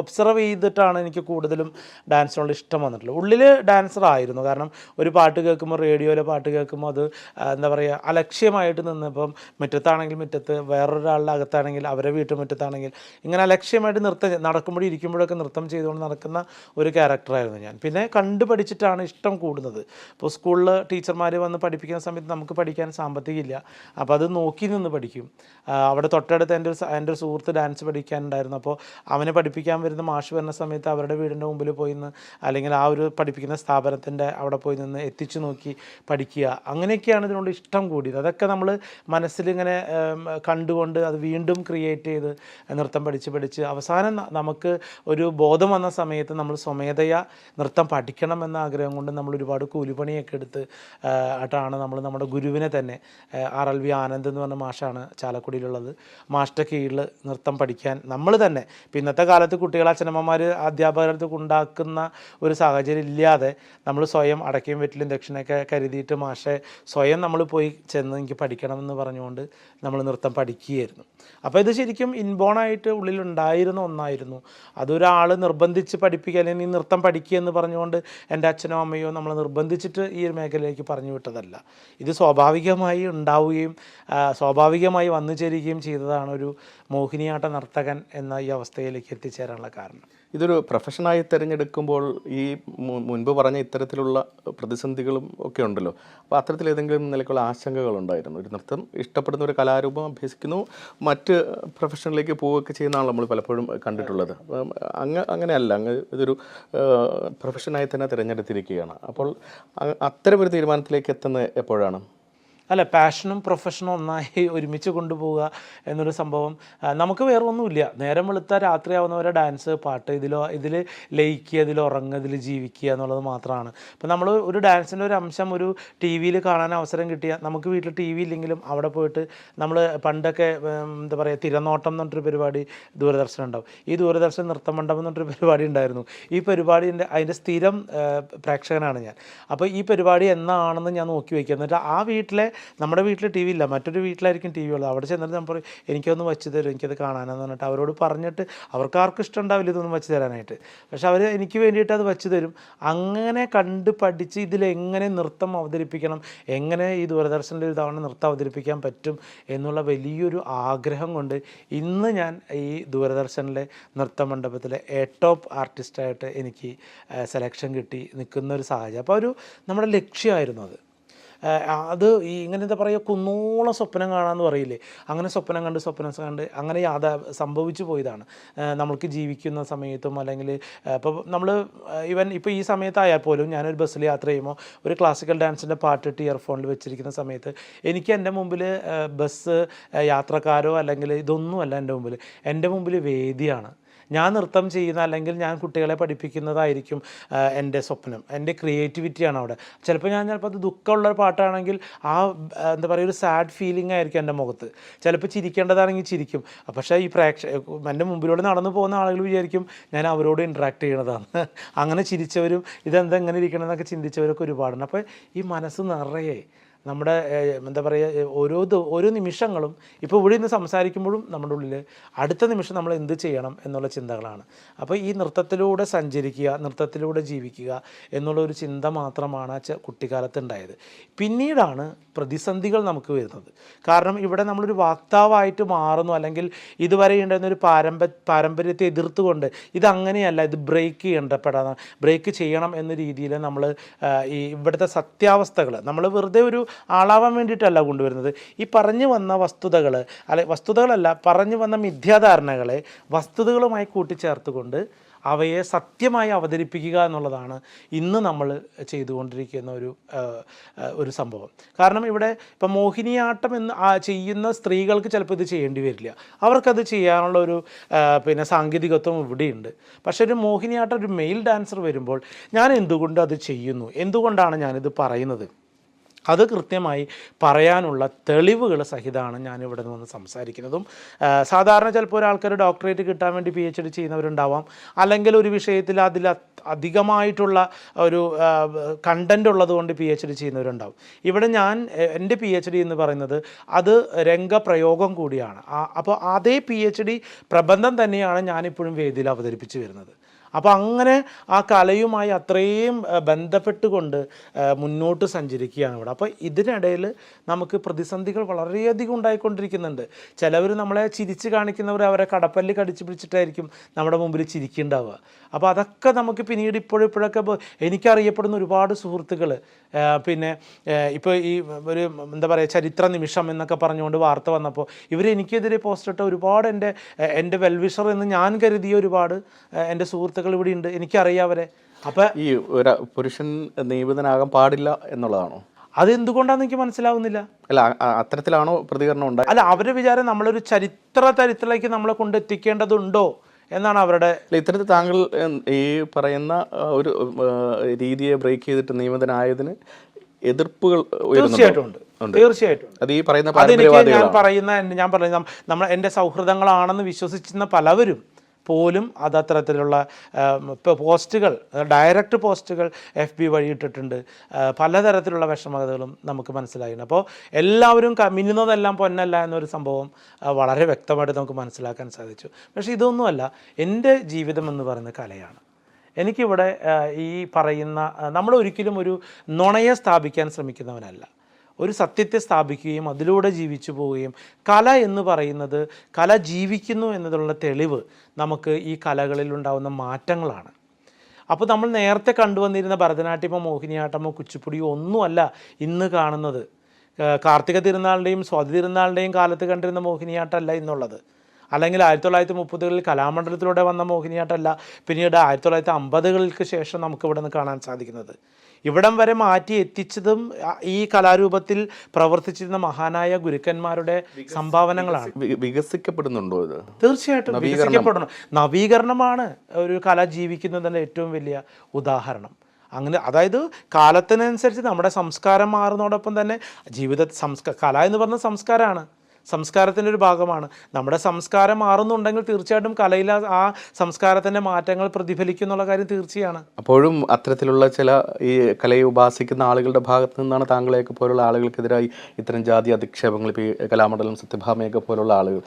ഒബ്സർവ് ചെയ്തിട്ടാണ് എനിക്ക് കൂടുതലും ഡാൻസിനോട് ഇഷ്ടം വന്നിട്ടുള്ളത്. ഉള്ളിൽ ഡാൻസറായിരുന്നു. കാരണം ഒരു പാട്ട് കേൾക്കുമ്പോൾ, റേഡിയോയിലെ പാട്ട് കേൾക്കുമ്പോൾ അത് എന്താ പറയുക, അലക്ഷ്യമായിട്ട് നിന്ന്, ഇപ്പം മുറ്റത്താണെങ്കിൽ മുറ്റത്ത്, വേറൊരാളുടെ അകത്താണെങ്കിൽ അവരെ വീട്ടുമുറ്റത്താണെങ്കിൽ, ഇങ്ങനെ അലക്ഷ്യമായിട്ട് നടക്കുമ്പോഴും ഇരിക്കുമ്പോഴൊക്കെ നൃത്തം ചെയ്തുകൊണ്ട് നടക്കുന്ന ഒരു ക്യാരക്ടറായിരുന്നു ഞാൻ. പിന്നെ പഠിച്ചിട്ടാണ് ഇഷ്ടം കൂടുന്നത്. ഇപ്പോൾ സ്കൂളിൽ ടീച്ചർമാർ വന്ന് പഠിപ്പിക്കുന്ന സമയത്ത് നമുക്ക് പഠിക്കാൻ സാമ്പത്തികമില്ല, അപ്പോൾ അത് നോക്കി നിന്ന് പഠിക്കും. അവിടെ തൊട്ടടുത്ത് എൻ്റെ ഒരു സുഹൃത്ത് ഡാൻസ് പഠിക്കാനുണ്ടായിരുന്നു. അപ്പോൾ അവനെ പഠിപ്പിക്കാൻ വരുന്ന മാഷ് വരുന്ന സമയത്ത് അവരുടെ വീടിൻ്റെ മുമ്പിൽ പോയി നിന്ന്, അല്ലെങ്കിൽ ആ ഒരു പഠിപ്പിക്കുന്ന സ്ഥാപനത്തിൻ്റെ അവിടെ പോയി നിന്ന് എത്തിച്ചു നോക്കി പഠിക്കുക. അങ്ങനെയൊക്കെയാണ് ഇതിനോട് ഇഷ്ടം കൂടിയത്. അതൊക്കെ നമ്മൾ മനസ്സിലിങ്ങനെ കണ്ടുകൊണ്ട് അത് വീണ്ടും ക്രിയേറ്റ് ചെയ്ത് നൃത്തം പഠിച്ച് അവസാനം നമുക്ക് ഒരു ബോധം വന്ന സമയത്ത് നമ്മൾ സ്വമേധയാ നൃത്തം പഠിക്കണം എന്ന ആഗ്രഹം കൊണ്ട് നമ്മൾ ഒരുപാട് കൂലിപ്പണിയൊക്കെ എടുത്ത് ആയിട്ടാണ് നമ്മൾ നമ്മുടെ ഗുരുവിനെ തന്നെ, RLV ആനന്ദ് എന്ന് പറഞ്ഞ മാഷാണ് ചാലക്കുടിയിലുള്ളത്, മാഷിൻ്റെ കീഴിൽ നൃത്തം പഠിക്കാൻ നമ്മൾ തന്നെ. ഇപ്പം ഇന്നത്തെ കാലത്ത് കുട്ടികൾ അച്ഛനമ്മമാർ അധ്യാപകർക്ക് ഉണ്ടാക്കുന്ന ഒരു സാഹചര്യം ഇല്ലാതെ നമ്മൾ സ്വയം അടയ്ക്കയും വെറ്റിലും ദക്ഷിണയൊക്കെ കരുതിയിട്ട് മാഷെ സ്വയം നമ്മൾ പോയി ചെന്ന് എനിക്ക് പഠിക്കണമെന്ന് പറഞ്ഞുകൊണ്ട് നമ്മൾ നൃത്തം പഠിക്കുകയായിരുന്നു. അപ്പോൾ ഇത് ശരിക്കും ഇൻബോണായിട്ട് ഉള്ളിലുണ്ടായിരുന്ന ഒന്നായിരുന്നു. അതൊരാൾ നിർബന്ധിച്ച് പഠിപ്പിക്കുക, അല്ലെങ്കിൽ നീ നൃത്തം പഠിക്കുക എന്ന് പറഞ്ഞുകൊണ്ട് എൻ്റെ അച്ഛനോ അമ്മയോ നമ്മൾ നിർബന്ധിച്ചിട്ട് ഈ ഒരു മേഖലയിലേക്ക് പറഞ്ഞു വിട്ടതല്ല. ഇത് സ്വാഭാവികമായി ഉണ്ടാവുകയും സ്വാഭാവികമായി വന്നു ചേരുകയും ചെയ്തതാണ് ഒരു മോഹിനിയാട്ട നർത്തകൻ എന്ന ഈ അവസ്ഥയിലേക്ക് എത്തിച്ചേരാനുള്ള കാരണം. ഇതൊരു പ്രൊഫഷനായി തിരഞ്ഞെടുക്കുമ്പോൾ ഈ മുൻപ് പറഞ്ഞ ഇത്തരത്തിലുള്ള പ്രതിസന്ധികളും ഒക്കെ ഉണ്ടല്ലോ. അപ്പോൾ അത്തരത്തിൽ ഏതെങ്കിലും നിലയ്ക്കുള്ള ആശങ്കകളുണ്ടായിരുന്നു? ഒരു നൃത്തം ഇഷ്ടപ്പെടുന്ന ഒരു കലാരൂപം അഭ്യസിക്കുന്നു, മറ്റ് പ്രൊഫഷനിലേക്ക് പോവുകയൊക്കെ ചെയ്യുന്നതാണ് നമ്മൾ പലപ്പോഴും കണ്ടിട്ടുള്ളത്. അങ്ങനെയല്ല, ഇതൊരു പ്രൊഫഷനായി തന്നെ തിരഞ്ഞെടുത്തിരിക്കുകയാണ്. അപ്പോൾ അത്തരമൊരു തീരുമാനത്തിലേക്ക് എത്തുന്നത് എപ്പോഴാണ്? അല്ല, പാഷനും പ്രൊഫഷനും ഒന്നായി ഒരുമിച്ച് കൊണ്ടുപോവുക എന്നൊരു സംഭവം നമുക്ക് വേറെ ഒന്നുമില്ല. നേരം വെളുത്താൽ രാത്രിയാവുന്നവരെ ഡാൻസ്, പാട്ട്, ഇതിൽ ലയിക്കുക, ഇതിൽ ഉറങ്ങുക, ഇതിൽ ജീവിക്കുക എന്നുള്ളത് മാത്രമാണ്. ഇപ്പോൾ നമ്മൾ ഒരു ഡാൻസിൻ്റെ ഒരു അംശം ഒരു TV കാണാൻ അവസരം കിട്ടിയാൽ, നമുക്ക് വീട്ടിൽ TV ഇല്ലെങ്കിലും അവിടെ പോയിട്ട് നമ്മൾ പണ്ടൊക്കെ എന്താ പറയുക, തിരനോട്ടം എന്ന് പറഞ്ഞൊരു പരിപാടി ദൂരദർശനം ഉണ്ടാവും. ഈ ദൂരദർശൻ നൃത്തമണ്ഡപം എന്ന് പറഞ്ഞൊരു പരിപാടി ഉണ്ടായിരുന്നു. ഈ അതിൻ്റെ സ്ഥിരം പ്രേക്ഷകനാണ് ഞാൻ. അപ്പോൾ ഈ പരിപാടി എന്നാണെന്ന് ഞാൻ നോക്കി വയ്ക്കുക. എന്നിട്ട് ആ നമ്മുടെ വീട്ടിൽ TV ഇല്ല, മറ്റൊരു വീട്ടിലായിരിക്കും TV ഉള്ളത്. അവിടെ ചെന്നിട്ട് നമ്മൾ പറയും എനിക്കൊന്ന് വെച്ച് തരും, എനിക്കത് കാണാനെന്ന് പറഞ്ഞിട്ട് അവരോട് പറഞ്ഞിട്ട്, അവർക്കാർക്കും ഇഷ്ടം ഉണ്ടാവില്ല ഇതൊന്നും വെച്ച് തരാനായിട്ട്. പക്ഷെ അവർ എനിക്ക് വേണ്ടിയിട്ട് അത് വെച്ച് തരും. അങ്ങനെ കണ്ട് പഠിച്ച് ഇതിലെങ്ങനെ നൃത്തം അവതരിപ്പിക്കണം, എങ്ങനെ ഈ ദൂരദർശനിൽ ഒരു തവണ നൃത്തം അവതരിപ്പിക്കാൻ പറ്റും എന്നുള്ള വലിയൊരു ആഗ്രഹം കൊണ്ട് ഇന്ന് ഞാൻ ഈ ദൂരദർശനിലെ നൃത്തമണ്ഡപത്തിലെ ടോപ്പ് ആർട്ടിസ്റ്റായിട്ട് എനിക്ക് സെലക്ഷൻ കിട്ടി നിൽക്കുന്ന ഒരു സാഹചര്യം. അപ്പോൾ നമ്മുടെ ലക്ഷ്യമായിരുന്നു അത്. അത് ഈ ഇങ്ങനെ എന്താ പറയുക കുന്നോളം സ്വപ്നം കാണാമെന്ന് പറയില്ലേ, അങ്ങനെ സ്വപ്നം കണ്ട് അങ്ങനെ സംഭവിച്ചു പോയതാണ്. നമ്മൾക്ക് ജീവിക്കുന്ന സമയത്തും അല്ലെങ്കിൽ ഇപ്പോൾ നമ്മൾ ഇപ്പോൾ ഈ സമയത്തായാൽ പോലും ഞാനൊരു ബസ്സിൽ യാത്ര ചെയ്യുമ്പോൾ ഒരു ക്ലാസിക്കൽ ഡാൻസിൻ്റെ പാട്ടിട്ട് ഇയർഫോണിൽ വെച്ചിരിക്കുന്ന സമയത്ത് എനിക്ക് എൻ്റെ മുമ്പിൽ ബസ് യാത്രക്കാരോ അല്ലെങ്കിൽ ഇതൊന്നുമല്ല എൻ്റെ മുമ്പിൽ വേദിയാണ്. ഞാൻ നൃത്തം ചെയ്യുന്ന അല്ലെങ്കിൽ ഞാൻ കുട്ടികളെ പഠിപ്പിക്കുന്നതായിരിക്കും എൻ്റെ സ്വപ്നം, എൻ്റെ ക്രിയേറ്റിവിറ്റിയാണ് അവിടെ. ചിലപ്പോൾ അത് ദുഃഖമുള്ള പാട്ടാണെങ്കിൽ ആ എന്താ പറയുക ഒരു സാഡ് ഫീലിംഗ് ആയിരിക്കും എൻ്റെ മുഖത്ത്. ചിലപ്പോൾ ചിരിക്കേണ്ടതാണെങ്കിൽ ചിരിക്കും. പക്ഷേ ഈ എൻ്റെ മുമ്പിലൂടെ നടന്നു പോകുന്ന ആളുകൾ വിചാരിക്കും ഞാൻ അവരോട് ഇൻട്രാക്ട് ചെയ്യണതാണ്. അങ്ങനെ ചിരിച്ചവരും ഇതെന്താ ഇങ്ങനെ ഇരിക്കണമെന്നൊക്കെ ചിന്തിച്ചവരൊക്കെ ഒരുപാടുണ്ട്. അപ്പോൾ ഈ മനസ്സ് നിറയെ നമ്മുടെ എന്താ പറയുക ഓരോ നിമിഷങ്ങളും ഇപ്പോൾ ഇവിടെ നിന്ന് സംസാരിക്കുമ്പോഴും നമ്മുടെ ഉള്ളിൽ അടുത്ത നിമിഷം നമ്മൾ എന്ത് ചെയ്യണം എന്നുള്ള ചിന്തകളാണ്. അപ്പോൾ ഈ നൃത്തത്തിലൂടെ സഞ്ചരിക്കുക, നൃത്തത്തിലൂടെ ജീവിക്കുക എന്നുള്ളൊരു ചിന്ത മാത്രമാണ് കുട്ടിക്കാലത്ത് ഉണ്ടായത്. പിന്നീടാണ് പ്രതിസന്ധികൾ നമുക്ക് വരുന്നത്. കാരണം ഇവിടെ നമ്മളൊരു വാക്താവായിട്ട് മാറുന്നു, അല്ലെങ്കിൽ ഇതുവരെ ഉണ്ടായിരുന്നൊരു പാരമ്പര്യത്തെ എതിർത്തുകൊണ്ട് ഇതങ്ങനെയല്ല, ഇത് ബ്രേക്ക് ചെയ്യണം എന്ന രീതിയിൽ നമ്മൾ ഈ ഇവിടുത്തെ സത്യാവസ്ഥകൾ നമ്മൾ വെറുതെ ഒരു ആളാവാൻ വേണ്ടിയിട്ടല്ല കൊണ്ടുവരുന്നത്. ഈ പറഞ്ഞു വന്ന വസ്തുതകളല്ല പറഞ്ഞു വന്ന മിഥ്യാധാരണകളെ വസ്തുതകളുമായി കൂട്ടിച്ചേർത്തുകൊണ്ട് അവയെ സത്യമായി അവതരിപ്പിക്കുക എന്നുള്ളതാണ് ഇന്ന് നമ്മൾ ചെയ്തുകൊണ്ടിരിക്കുന്ന ഒരു സംഭവം. കാരണം ഇവിടെ ഇപ്പം മോഹിനിയാട്ടം ചെയ്യുന്ന സ്ത്രീകൾക്ക് ചിലപ്പോൾ ഇത് ചെയ്യേണ്ടി വരില്ല, അവർക്കത് ചെയ്യാനുള്ള ഒരു സാങ്കേതികത്വം ഇവിടെയുണ്ട്. പക്ഷേ ഒരു മോഹിനിയാട്ടം ഒരു മെയിൽ ഡാൻസർ വരുമ്പോൾ ഞാൻ എന്തുകൊണ്ട് അത് ചെയ്യുന്നു, എന്തുകൊണ്ടാണ് ഞാനിത് പറയുന്നത്, അത് കൃത്യമായി പറയാനുള്ള തെളിവുകൾ സഹിതമാണ് ഞാനിവിടെ നിന്ന് സംസാരിക്കുന്നതും. സാധാരണ ചിലപ്പോൾ ഒരാൾക്കൊരു ഡോക്ടറേറ്റ് കിട്ടാൻ വേണ്ടി PhD ചെയ്യുന്നവരുണ്ടാവാം, അല്ലെങ്കിൽ ഒരു വിഷയത്തിൽ അധികമായിട്ടുള്ള ഒരു കണ്ടൻ്റ് ഉള്ളതുകൊണ്ട് PhD ചെയ്യുന്നവരുണ്ടാവും. ഇവിടെ എൻ്റെ PhD എന്ന് പറയുന്നത് അത് രംഗപ്രയോഗം കൂടിയാണ്. അപ്പോൾ അതേ PhD പ്രബന്ധം തന്നെയാണ് ഞാനിപ്പോഴും വേദിയിൽ അവതരിപ്പിച്ച് വരുന്നത്. അപ്പോൾ അങ്ങനെ ആ കലയുമായി അത്രയും ബന്ധപ്പെട്ടുകൊണ്ട് മുന്നോട്ട് സഞ്ചരിക്കുകയാണ് ഇവിടെ. അപ്പോൾ ഇതിനിടയിൽ നമുക്ക് പ്രതിസന്ധികൾ വളരെയധികം ഉണ്ടായിക്കൊണ്ടിരിക്കുന്നുണ്ട്. ചിലവർ നമ്മളെ ചിരിച്ച് കാണിക്കുന്നവർ അവരെ കടപ്പല്ലി കടിച്ച് പിടിച്ചിട്ടായിരിക്കും നമ്മുടെ മുമ്പിൽ ചിരിക്കുന്നുണ്ടാവുക. അപ്പോൾ അതൊക്കെ നമുക്ക് പിന്നീട് ഇപ്പോഴൊക്കെ എനിക്കറിയപ്പെടുന്ന ഒരുപാട് സുഹൃത്തുക്കൾ ഇപ്പോൾ ഈ ഒരു എന്താ പറയുക ചരിത്ര നിമിഷം എന്നൊക്കെ പറഞ്ഞുകൊണ്ട് വാർത്ത വന്നപ്പോൾ എനിക്കെതിരെ പോസ്റ്റിട്ട ഒരുപാട് എൻ്റെ വെൽവിഷർ എന്ന് ഞാൻ കരുതിയ ഒരുപാട് എൻ്റെ സുഹൃത്തുക്കൾ ഇവിടെ ഉണ്ട്, എനിക്കറിയാം അവരെ. അപ്പം ഈ ഒരു പുരുഷൻ നിയമിതനാകാൻ പാടില്ല എന്നുള്ളതാണോ? അതെന്തുകൊണ്ടാണെന്ന് എനിക്ക് മനസ്സിലാവുന്നില്ല. അല്ല, അത്തരത്തിലാണോ പ്രതികരണം ഉണ്ടായി? അല്ല, അവരുടെ വിചാരം നമ്മളൊരു ചരിത്രത്തിലേക്ക് നമ്മളെ കൊണ്ടെത്തിക്കേണ്ടതുണ്ടോ എന്നാണ് അവരുടെ. ഇത്തരത്തിൽ താങ്കൾ ഈ പറയുന്ന ഒരു രീതിയെ ബ്രേക്ക് ചെയ്തിട്ട് നിയമിതനായതിന് എതിർപ്പുകൾ തീർച്ചയായിട്ടും അത് ഈ പറയുന്ന ഞാൻ പറയുന്ന എൻ്റെ സൗഹൃദങ്ങളാണെന്ന് വിശ്വസിച്ചിരുന്ന പലവരും പോലും അത്തരത്തിലുള്ള പോസ്റ്റുകൾ, ഡയറക്റ്റ് പോസ്റ്റുകൾ FB വഴി ഇട്ടിട്ടുണ്ട്. പലതരത്തിലുള്ള വിഷമതകളും നമുക്ക് മനസ്സിലായിട്ടുണ്ട്. അപ്പോൾ എല്ലാവരും മിന്നുന്നതെല്ലാം പൊന്നല്ല എന്നൊരു സംഭവം വളരെ വ്യക്തമായിട്ട് നമുക്ക് മനസ്സിലാക്കാൻ സാധിച്ചു. പക്ഷേ ഇതൊന്നുമല്ല, എൻ്റെ ജീവിതം എന്ന് പറയുന്ന കലയാണ്. എനിക്കിവിടെ ഈ പറയുന്ന നമ്മൾ ഒരിക്കലും ഒരു നുണയെ സ്ഥാപിക്കാൻ ശ്രമിക്കുന്നവനല്ല, ഒരു സത്യത്തെ സ്ഥാപിക്കുകയും അതിലൂടെ ജീവിച്ചു പോവുകയും കല എന്ന് പറയുന്നത്, കല ജീവിക്കുന്നു എന്നതിനുള്ള തെളിവ് നമുക്ക് ഈ കലകളിൽ ഉണ്ടാകുന്ന മാറ്റങ്ങളാണ്. അപ്പോൾ നമ്മൾ നേരത്തെ കണ്ടുവന്നിരുന്ന ഭരതനാട്യമോ മോഹിനിയാട്ടമോ കുച്ചിപ്പുടിയോ ഒന്നുമല്ല ഇന്ന് കാണുന്നത്. കാർത്തിക തിരുനാളിൻ്റെയും സ്വാതി തിരുനാളിൻ്റെയും കാലത്ത് കണ്ടിരുന്ന മോഹിനിയാട്ടമല്ല ഇന്നുള്ളത്. അല്ലെങ്കിൽ 1930കളിൽ കലാമണ്ഡലത്തിലൂടെ വന്ന മോഹിനിയാട്ടമല്ല പിന്നീട് 1950കൾക്ക് ശേഷം നമുക്കിവിടെ നിന്ന് കാണാൻ സാധിക്കുന്നത്. ഇവിടം വരെ മാറ്റി എത്തിച്ചതും ഈ കലാരൂപത്തിൽ പ്രവർത്തിച്ചിരുന്ന മഹാനായ ഗുരുക്കന്മാരുടെ സംഭാവനകളാണ്. വികസിക്കപ്പെടുന്നുണ്ടോ ഇത്? തീർച്ചയായിട്ടും വികസിക്കപ്പെടണം. നവീകരണമാണ് ഒരു കല ജീവിക്കുന്നതിൻ്റെ ഏറ്റവും വലിയ ഉദാഹരണം. അങ്ങനെ, അതായത് കാലത്തിനനുസരിച്ച് നമ്മുടെ സംസ്കാരം മാറുന്നതോടൊപ്പം തന്നെ കല എന്ന് പറഞ്ഞ സംസ്കാരമാണ്, സംസ്കാരത്തിൻ്റെ ഒരു ഭാഗമാണ്. നമ്മുടെ സംസ്കാരം മാറുന്നുണ്ടെങ്കിൽ തീർച്ചയായിട്ടും കലയിൽ ആ സംസ്കാരത്തിൻ്റെ മാറ്റങ്ങൾ പ്രതിഫലിക്കും എന്നുള്ള കാര്യം തീർച്ചയാണ്. അപ്പോഴും അത്തരത്തിലുള്ള ചില ഈ കലയെ ഉപാസിക്കുന്ന ആളുകളുടെ ഭാഗത്തു നിന്നാണ് താങ്കളെയൊക്കെ പോലുള്ള ആളുകൾക്കെതിരായി ഇത്തരം ജാതി അധിക്ഷേപങ്ങൾ, ഇപ്പോൾ ഈ കലാമണ്ഡലം സത്യഭാമയൊക്കെ പോലുള്ള ആളുകൾ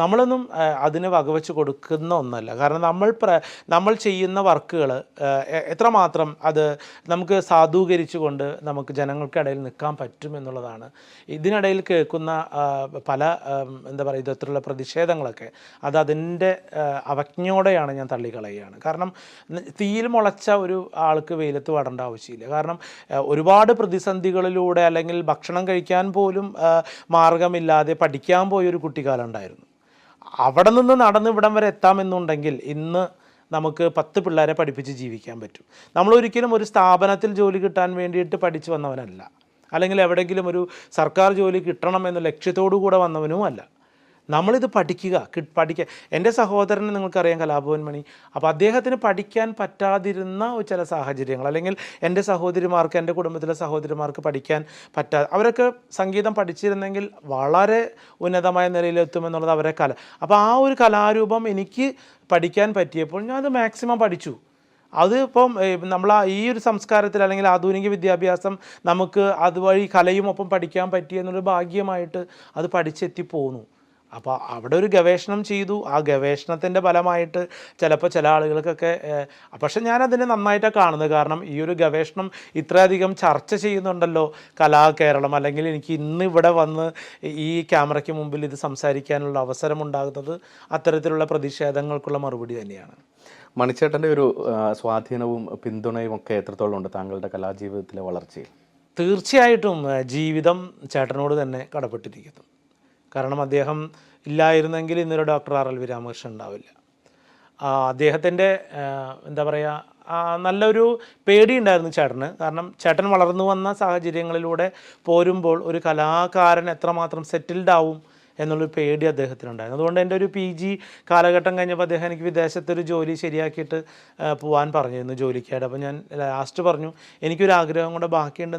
നമ്മളൊന്നും അതിന് വകവെച്ച് കൊടുക്കുന്ന ഒന്നല്ല. കാരണം നമ്മൾ ചെയ്യുന്ന വർക്കുകൾ എത്രമാത്രം അത് നമുക്ക് സാധൂകരിച്ചുകൊണ്ട് നമുക്ക് ജനങ്ങൾക്കിടയിൽ നിൽക്കാൻ പറ്റുമെന്നുള്ളതാണ്. ഇതിനിടയിൽ കേൾക്കുന്ന പല എന്താ പറയുക ഇത്തരത്തിലുള്ള പ്രതിഷേധങ്ങളൊക്കെ അതിൻ്റെ അവജ്ഞയോടെയാണ് ഞാൻ തള്ളിക്കളയുകയാണ്. കാരണം തീയിൽ മുളച്ച ഒരു ആൾക്ക് വെയിലത്ത് വടേണ്ട ആവശ്യമില്ല. കാരണം ഒരുപാട് പ്രതിസന്ധികളിലൂടെ അല്ലെങ്കിൽ ഭക്ഷണം കഴിക്കാൻ പോലും മാർഗമില്ലാതെ പഠിക്കാൻ പോയൊരു കുട്ടിക്കാലം ഉണ്ടായിരുന്നു. അവിടെ നിന്ന് നടന്ന് ഇവിടം വരെ എത്താമെന്നുണ്ടെങ്കിൽ ഇന്ന് നമുക്ക് 10 പിള്ളേരെ പഠിപ്പിച്ച് ജീവിക്കാൻ പറ്റും. നമ്മളൊരിക്കലും ഒരു സ്ഥാപനത്തിൽ ജോലി കിട്ടാൻ വേണ്ടിയിട്ട് പഠിച്ചു വന്നവനല്ല, അല്ലെങ്കിൽ എവിടെയെങ്കിലും ഒരു സർക്കാർ ജോലി കിട്ടണം എന്ന ലക്ഷ്യത്തോടു കൂടെ വന്നവനുമല്ല. നമ്മളിത് പഠിക്കുക. എൻ്റെ സഹോദരനെ നിങ്ങൾക്കറിയാം, കലാഭവൻ മണി. അപ്പോൾ അദ്ദേഹത്തിന് പഠിക്കാൻ പറ്റാതിരുന്ന ചില സാഹചര്യങ്ങൾ, അല്ലെങ്കിൽ എൻ്റെ സഹോദരിമാർക്ക്, എൻ്റെ കുടുംബത്തിലെ സഹോദരിമാർക്ക് പഠിക്കാൻ അവരൊക്കെ സംഗീതം പഠിച്ചിരുന്നെങ്കിൽ വളരെ ഉന്നതമായ നിലയിലെത്തുമെന്നുള്ളത് അവരെ അപ്പോൾ ആ ഒരു കലാരൂപം എനിക്ക് പഠിക്കാൻ പറ്റിയപ്പോൾ ഞാനത് മാക്സിമം പഠിച്ചു. അത് ഇപ്പം നമ്മൾ ഈ ഒരു സംസ്കാരത്തിൽ അല്ലെങ്കിൽ ആധുനിക വിദ്യാഭ്യാസം നമുക്ക് അതുവഴി കലയും ഒപ്പം പഠിക്കാൻ പറ്റിയെന്നൊരു ഭാഗ്യമായിട്ട് അത് പഠിച്ചെത്തി പോന്നു. അപ്പോൾ അവിടെ ഒരു ഗവേഷണം ചെയ്തു. ആ ഗവേഷണത്തിൻ്റെ ഫലമായിട്ട് ചിലപ്പോൾ ചില ആളുകൾക്കൊക്കെ, പക്ഷെ ഞാനതിനെ നന്നായിട്ടാണ് കാണുന്നത്. കാരണം ഈ ഒരു ഗവേഷണം ഇത്രയധികം ചർച്ച ചെയ്യുന്നുണ്ടല്ലോ കലാകേരളം, അല്ലെങ്കിൽ എനിക്ക് ഇന്ന് ഇവിടെ വന്ന് ഈ ക്യാമറയ്ക്ക് മുമ്പിൽ ഇത് സംസാരിക്കാനുള്ള അവസരമുണ്ടാകുന്നത് അത്തരത്തിലുള്ള പ്രതിഷേധങ്ങൾക്കുള്ള മറുപടി തന്നെയാണ്. മണിച്ചേട്ടൻ്റെ ഒരു സ്വാധീനവും പിന്തുണയും ഒക്കെ എത്രത്തോളം ഉണ്ട് താങ്കളുടെ കലാജീവിതത്തിലെ വളർച്ചയിൽ? തീർച്ചയായിട്ടും ജീവിതം ചേട്ടനോട് തന്നെ കടപ്പെട്ടിരിക്കുന്നു. കാരണം അദ്ദേഹം ഇല്ലായിരുന്നെങ്കിൽ ഇന്നൊരു ഡോക്ടർ RLV രാമകൃഷ്ണൻ ഉണ്ടാവില്ല. അദ്ദേഹത്തിൻ്റെ എന്താ പറയുക, നല്ലൊരു പേടിയുണ്ടായിരുന്നു ചേട്ടന്. കാരണം ചേട്ടൻ വളർന്നു വന്ന സാഹചര്യങ്ങളിലൂടെ പോരുമ്പോൾ ഒരു കലാകാരൻ എത്രമാത്രം സെറ്റിൽഡ് ആവും എന്നുള്ളൊരു പേടി അദ്ദേഹത്തിനുണ്ടായിരുന്നു. അതുകൊണ്ട് എൻ്റെ ഒരു PG കാലഘട്ടം കഴിഞ്ഞപ്പോൾ അദ്ദേഹം എനിക്ക് വിദേശത്തൊരു ജോലി ശരിയാക്കിയിട്ട് പോകാൻ പറഞ്ഞിരുന്നു ജോലിക്കായിട്ട്. അപ്പോൾ ഞാൻ ലാസ്റ്റ് പറഞ്ഞു, എനിക്കൊരാഗ്രഹം കൂടെ ബാക്കിയുണ്ട്,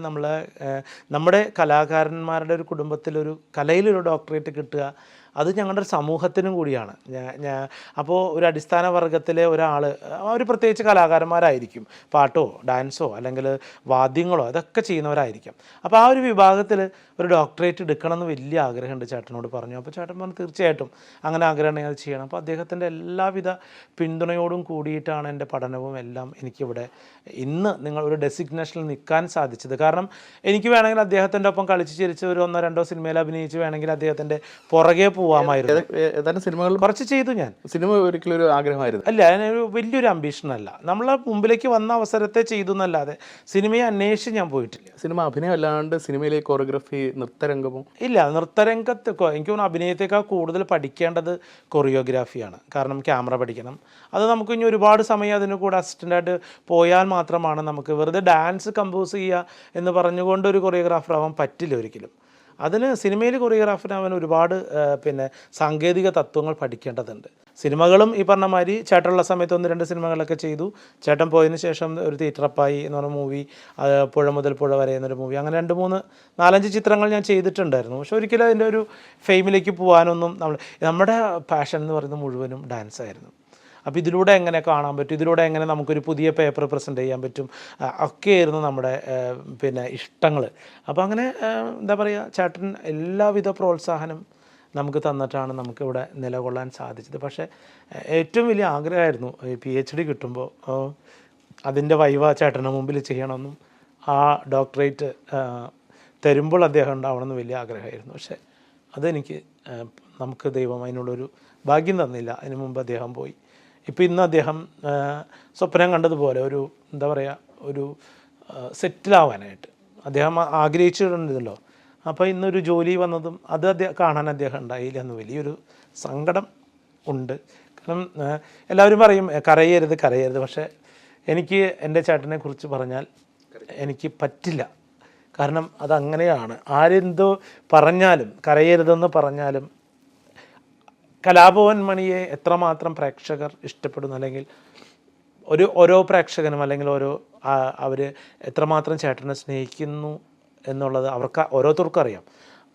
നമ്മുടെ കലാകാരന്മാരുടെ ഒരു കുടുംബത്തിലൊരു കലയിലൊരു ഡോക്ടറേറ്റ് കിട്ടുക, അത് ഞങ്ങളുടെ ഒരു സമൂഹത്തിനും കൂടിയാണ്. അപ്പോൾ ഒരു അടിസ്ഥാന വർഗത്തിലെ ഒരാൾ, അവർ പ്രത്യേകിച്ച് കലാകാരന്മാരായിരിക്കും, പാട്ടോ ഡാൻസോ അല്ലെങ്കിൽ വാദ്യങ്ങളോ അതൊക്കെ ചെയ്യുന്നവരായിരിക്കും. അപ്പോൾ ആ ഒരു വിഭാഗത്തിൽ ഒരു ഡോക്ടറേറ്റ് എടുക്കണമെന്ന് വലിയ ആഗ്രഹമുണ്ട് ചേട്ടനോട് പറഞ്ഞു. അപ്പോൾ ചേട്ടൻ പറഞ്ഞു തീർച്ചയായിട്ടും അങ്ങനെ ആഗ്രഹമുണ്ടെങ്കിൽ അത് ചെയ്യണം. അപ്പോൾ അദ്ദേഹത്തിൻ്റെ എല്ലാവിധ പിന്തുണയോടും കൂടിയിട്ടാണ് എൻ്റെ പഠനവും എല്ലാം എനിക്കിവിടെ ഇന്ന് ഒരു ഡെസിഗ്നേഷനിൽ നിൽക്കാൻ സാധിച്ചത്. കാരണം എനിക്ക് വേണമെങ്കിൽ അദ്ദേഹത്തിൻ്റെ ഒപ്പം കളിച്ച് ചിരിച്ച് ഒരു 1-2 സിനിമയിൽ അഭിനയിച്ച് വേണമെങ്കിൽ അദ്ദേഹത്തിൻ്റെ പുറകെ പോവാമായിരുന്നു. ഏതാനും സിനിമകൾ കുറച്ച് ചെയ്തു ഞാൻ. സിനിമ ഒരിക്കലും ഒരു ആഗ്രഹമായിരുന്നു അല്ല, അതിനൊരു വലിയൊരു അംബീഷനല്ല. നമ്മളെ മുമ്പിലേക്ക് വന്ന അവസരത്തെ ചെയ്തു എന്നല്ലാതെ സിനിമയെ അന്വേഷിച്ച് ഞാൻ പോയിട്ടില്ല. സിനിമ അഭിനയം അല്ലാണ്ട് സിനിമയിലെ കോറിയോഗ്രഫി, നൃത്തരംഗമോ? ഇല്ല, നൃത്തരംഗത്ത് എനിക്ക് തോന്നുന്നു അഭിനയത്തേക്കാൾ കൂടുതൽ പഠിക്കേണ്ടത് കൊറിയോഗ്രാഫിയാണ്. കാരണം ക്യാമറ പഠിക്കണം. അത് നമുക്ക് ഇനി ഒരുപാട് സമയം അതിന് കൂടെ അസിസ്റ്റൻ്റായിട്ട് പോയാൽ മാത്രമാണ് നമുക്ക് വെറുതെ ഡാൻസ് കമ്പോസ് ചെയ്യുക എന്ന് പറഞ്ഞുകൊണ്ട് ഒരു കൊറിയോഗ്രാഫർ ആവാൻ പറ്റില്ല ഒരിക്കലും. അതിന് സിനിമയിൽ കൊറിയോഗ്രാഫിനാവാൻ ഒരുപാട് സാങ്കേതിക തത്വങ്ങൾ പഠിക്കേണ്ടതുണ്ട്. സിനിമകളും ഈ പറഞ്ഞ മാതിരി ചേട്ടനുള്ള സമയത്ത് 1-2 സിനിമകളൊക്കെ ചെയ്തു. ചേട്ടൻ പോയതിന് ശേഷം ഒരു തീറ്ററപ്പായി എന്ന് പറഞ്ഞ മൂവി, പുഴ മുതൽ പുഴ വരെ എന്നൊരു മൂവി, അങ്ങനെ 2-3-4-5 ചിത്രങ്ങൾ ഞാൻ ചെയ്തിട്ടുണ്ടായിരുന്നു. പക്ഷെ ഒരിക്കലും അതിൻ്റെ ഒരു ഫെയിമിലേക്ക് പോകാനൊന്നും നമ്മുടെ പാഷൻ എന്ന് പറയുന്നത് മുഴുവനും ഡാൻസ് ആയിരുന്നു. അപ്പോൾ ഇതിലൂടെ എങ്ങനെ കാണാൻ പറ്റും, ഇതിലൂടെ എങ്ങനെ നമുക്കൊരു പുതിയ പേപ്പർ പ്രസൻറ്റ് ചെയ്യാൻ പറ്റും, ഒക്കെയായിരുന്നു നമ്മുടെ ഇഷ്ടങ്ങൾ. അപ്പോൾ അങ്ങനെ എന്താ പറയുക, ചേട്ടൻ എല്ലാവിധ പ്രോത്സാഹനം നമുക്ക് തന്നിട്ടാണ് നമുക്കിവിടെ നിലകൊള്ളാൻ സാധിച്ചത്. പക്ഷേ ഏറ്റവും വലിയ ആഗ്രഹമായിരുന്നു PhD കിട്ടുമ്പോൾ അതിൻ്റെ വൈവ ചേട്ടൻ്റെ മുമ്പിൽ ചെയ്യണമെന്നും ആ ഡോക്ടറേറ്റ് തരുമ്പോൾ അദ്ദേഹം ഉണ്ടാവണമെന്ന് വലിയ ആഗ്രഹമായിരുന്നു. പക്ഷേ അതെനിക്ക് നമുക്ക് ദൈവം അതിനുള്ളൊരു ഭാഗ്യം തന്നില്ല. അതിന് മുമ്പ് അദ്ദേഹം പോയി. ഇപ്പോൾ ഇന്ന് അദ്ദേഹം സ്വപ്നം കണ്ടതുപോലെ ഒരു എന്താ പറയുക, ഒരു സെറ്റിലാവാനായിട്ട് അദ്ദേഹം ആഗ്രഹിച്ചിട്ടുണ്ടല്ലോ. അപ്പോൾ ഇന്നൊരു ജോലി വന്നതും അത് കാണാൻ അദ്ദേഹം ഉണ്ടായില്ല എന്ന് വലിയൊരു സങ്കടം ഉണ്ട്. കാരണം എല്ലാവരും പറയും കരയരുത്. പക്ഷേ എനിക്ക് എൻ്റെ ചേട്ടനെ കുറിച്ച് പറഞ്ഞാൽ എനിക്ക് പറ്റില്ല. കാരണം അതങ്ങനെയാണ്. ആരെന്തോ പറഞ്ഞാലും, കരയരുതെന്ന് പറഞ്ഞാലും, കലാഭവൻ മണിയെ എത്രമാത്രം പ്രേക്ഷകർ ഇഷ്ടപ്പെടുന്നു, അല്ലെങ്കിൽ ഓരോ പ്രേക്ഷകനും അല്ലെങ്കിൽ അവർ എത്രമാത്രം ചേട്ടനെ സ്നേഹിക്കുന്നു എന്നുള്ളത് അവർക്ക് ഓരോരുത്തർക്കും അറിയാം.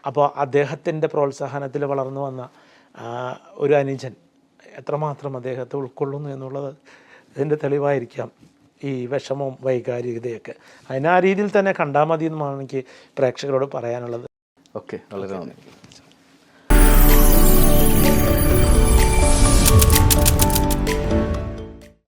അപ്പോൾ അദ്ദേഹത്തിൻ്റെ പ്രോത്സാഹനത്തിൽ വളർന്നു വന്ന ഒരു അനുജൻ എത്രമാത്രം അദ്ദേഹത്തെ ഉൾക്കൊള്ളുന്നു എന്നുള്ളത് ഇതിൻ്റെ തെളിവായിരിക്കാം ഈ വിഷമവും വൈകാരികതയൊക്കെ. അതിനാ രീതിയിൽ തന്നെ കണ്ടാൽ മതി എന്നുമാണ് എനിക്ക് പ്രേക്ഷകരോട് പറയാനുള്ളത്. ഓക്കെ, വളരെ നന്ദി.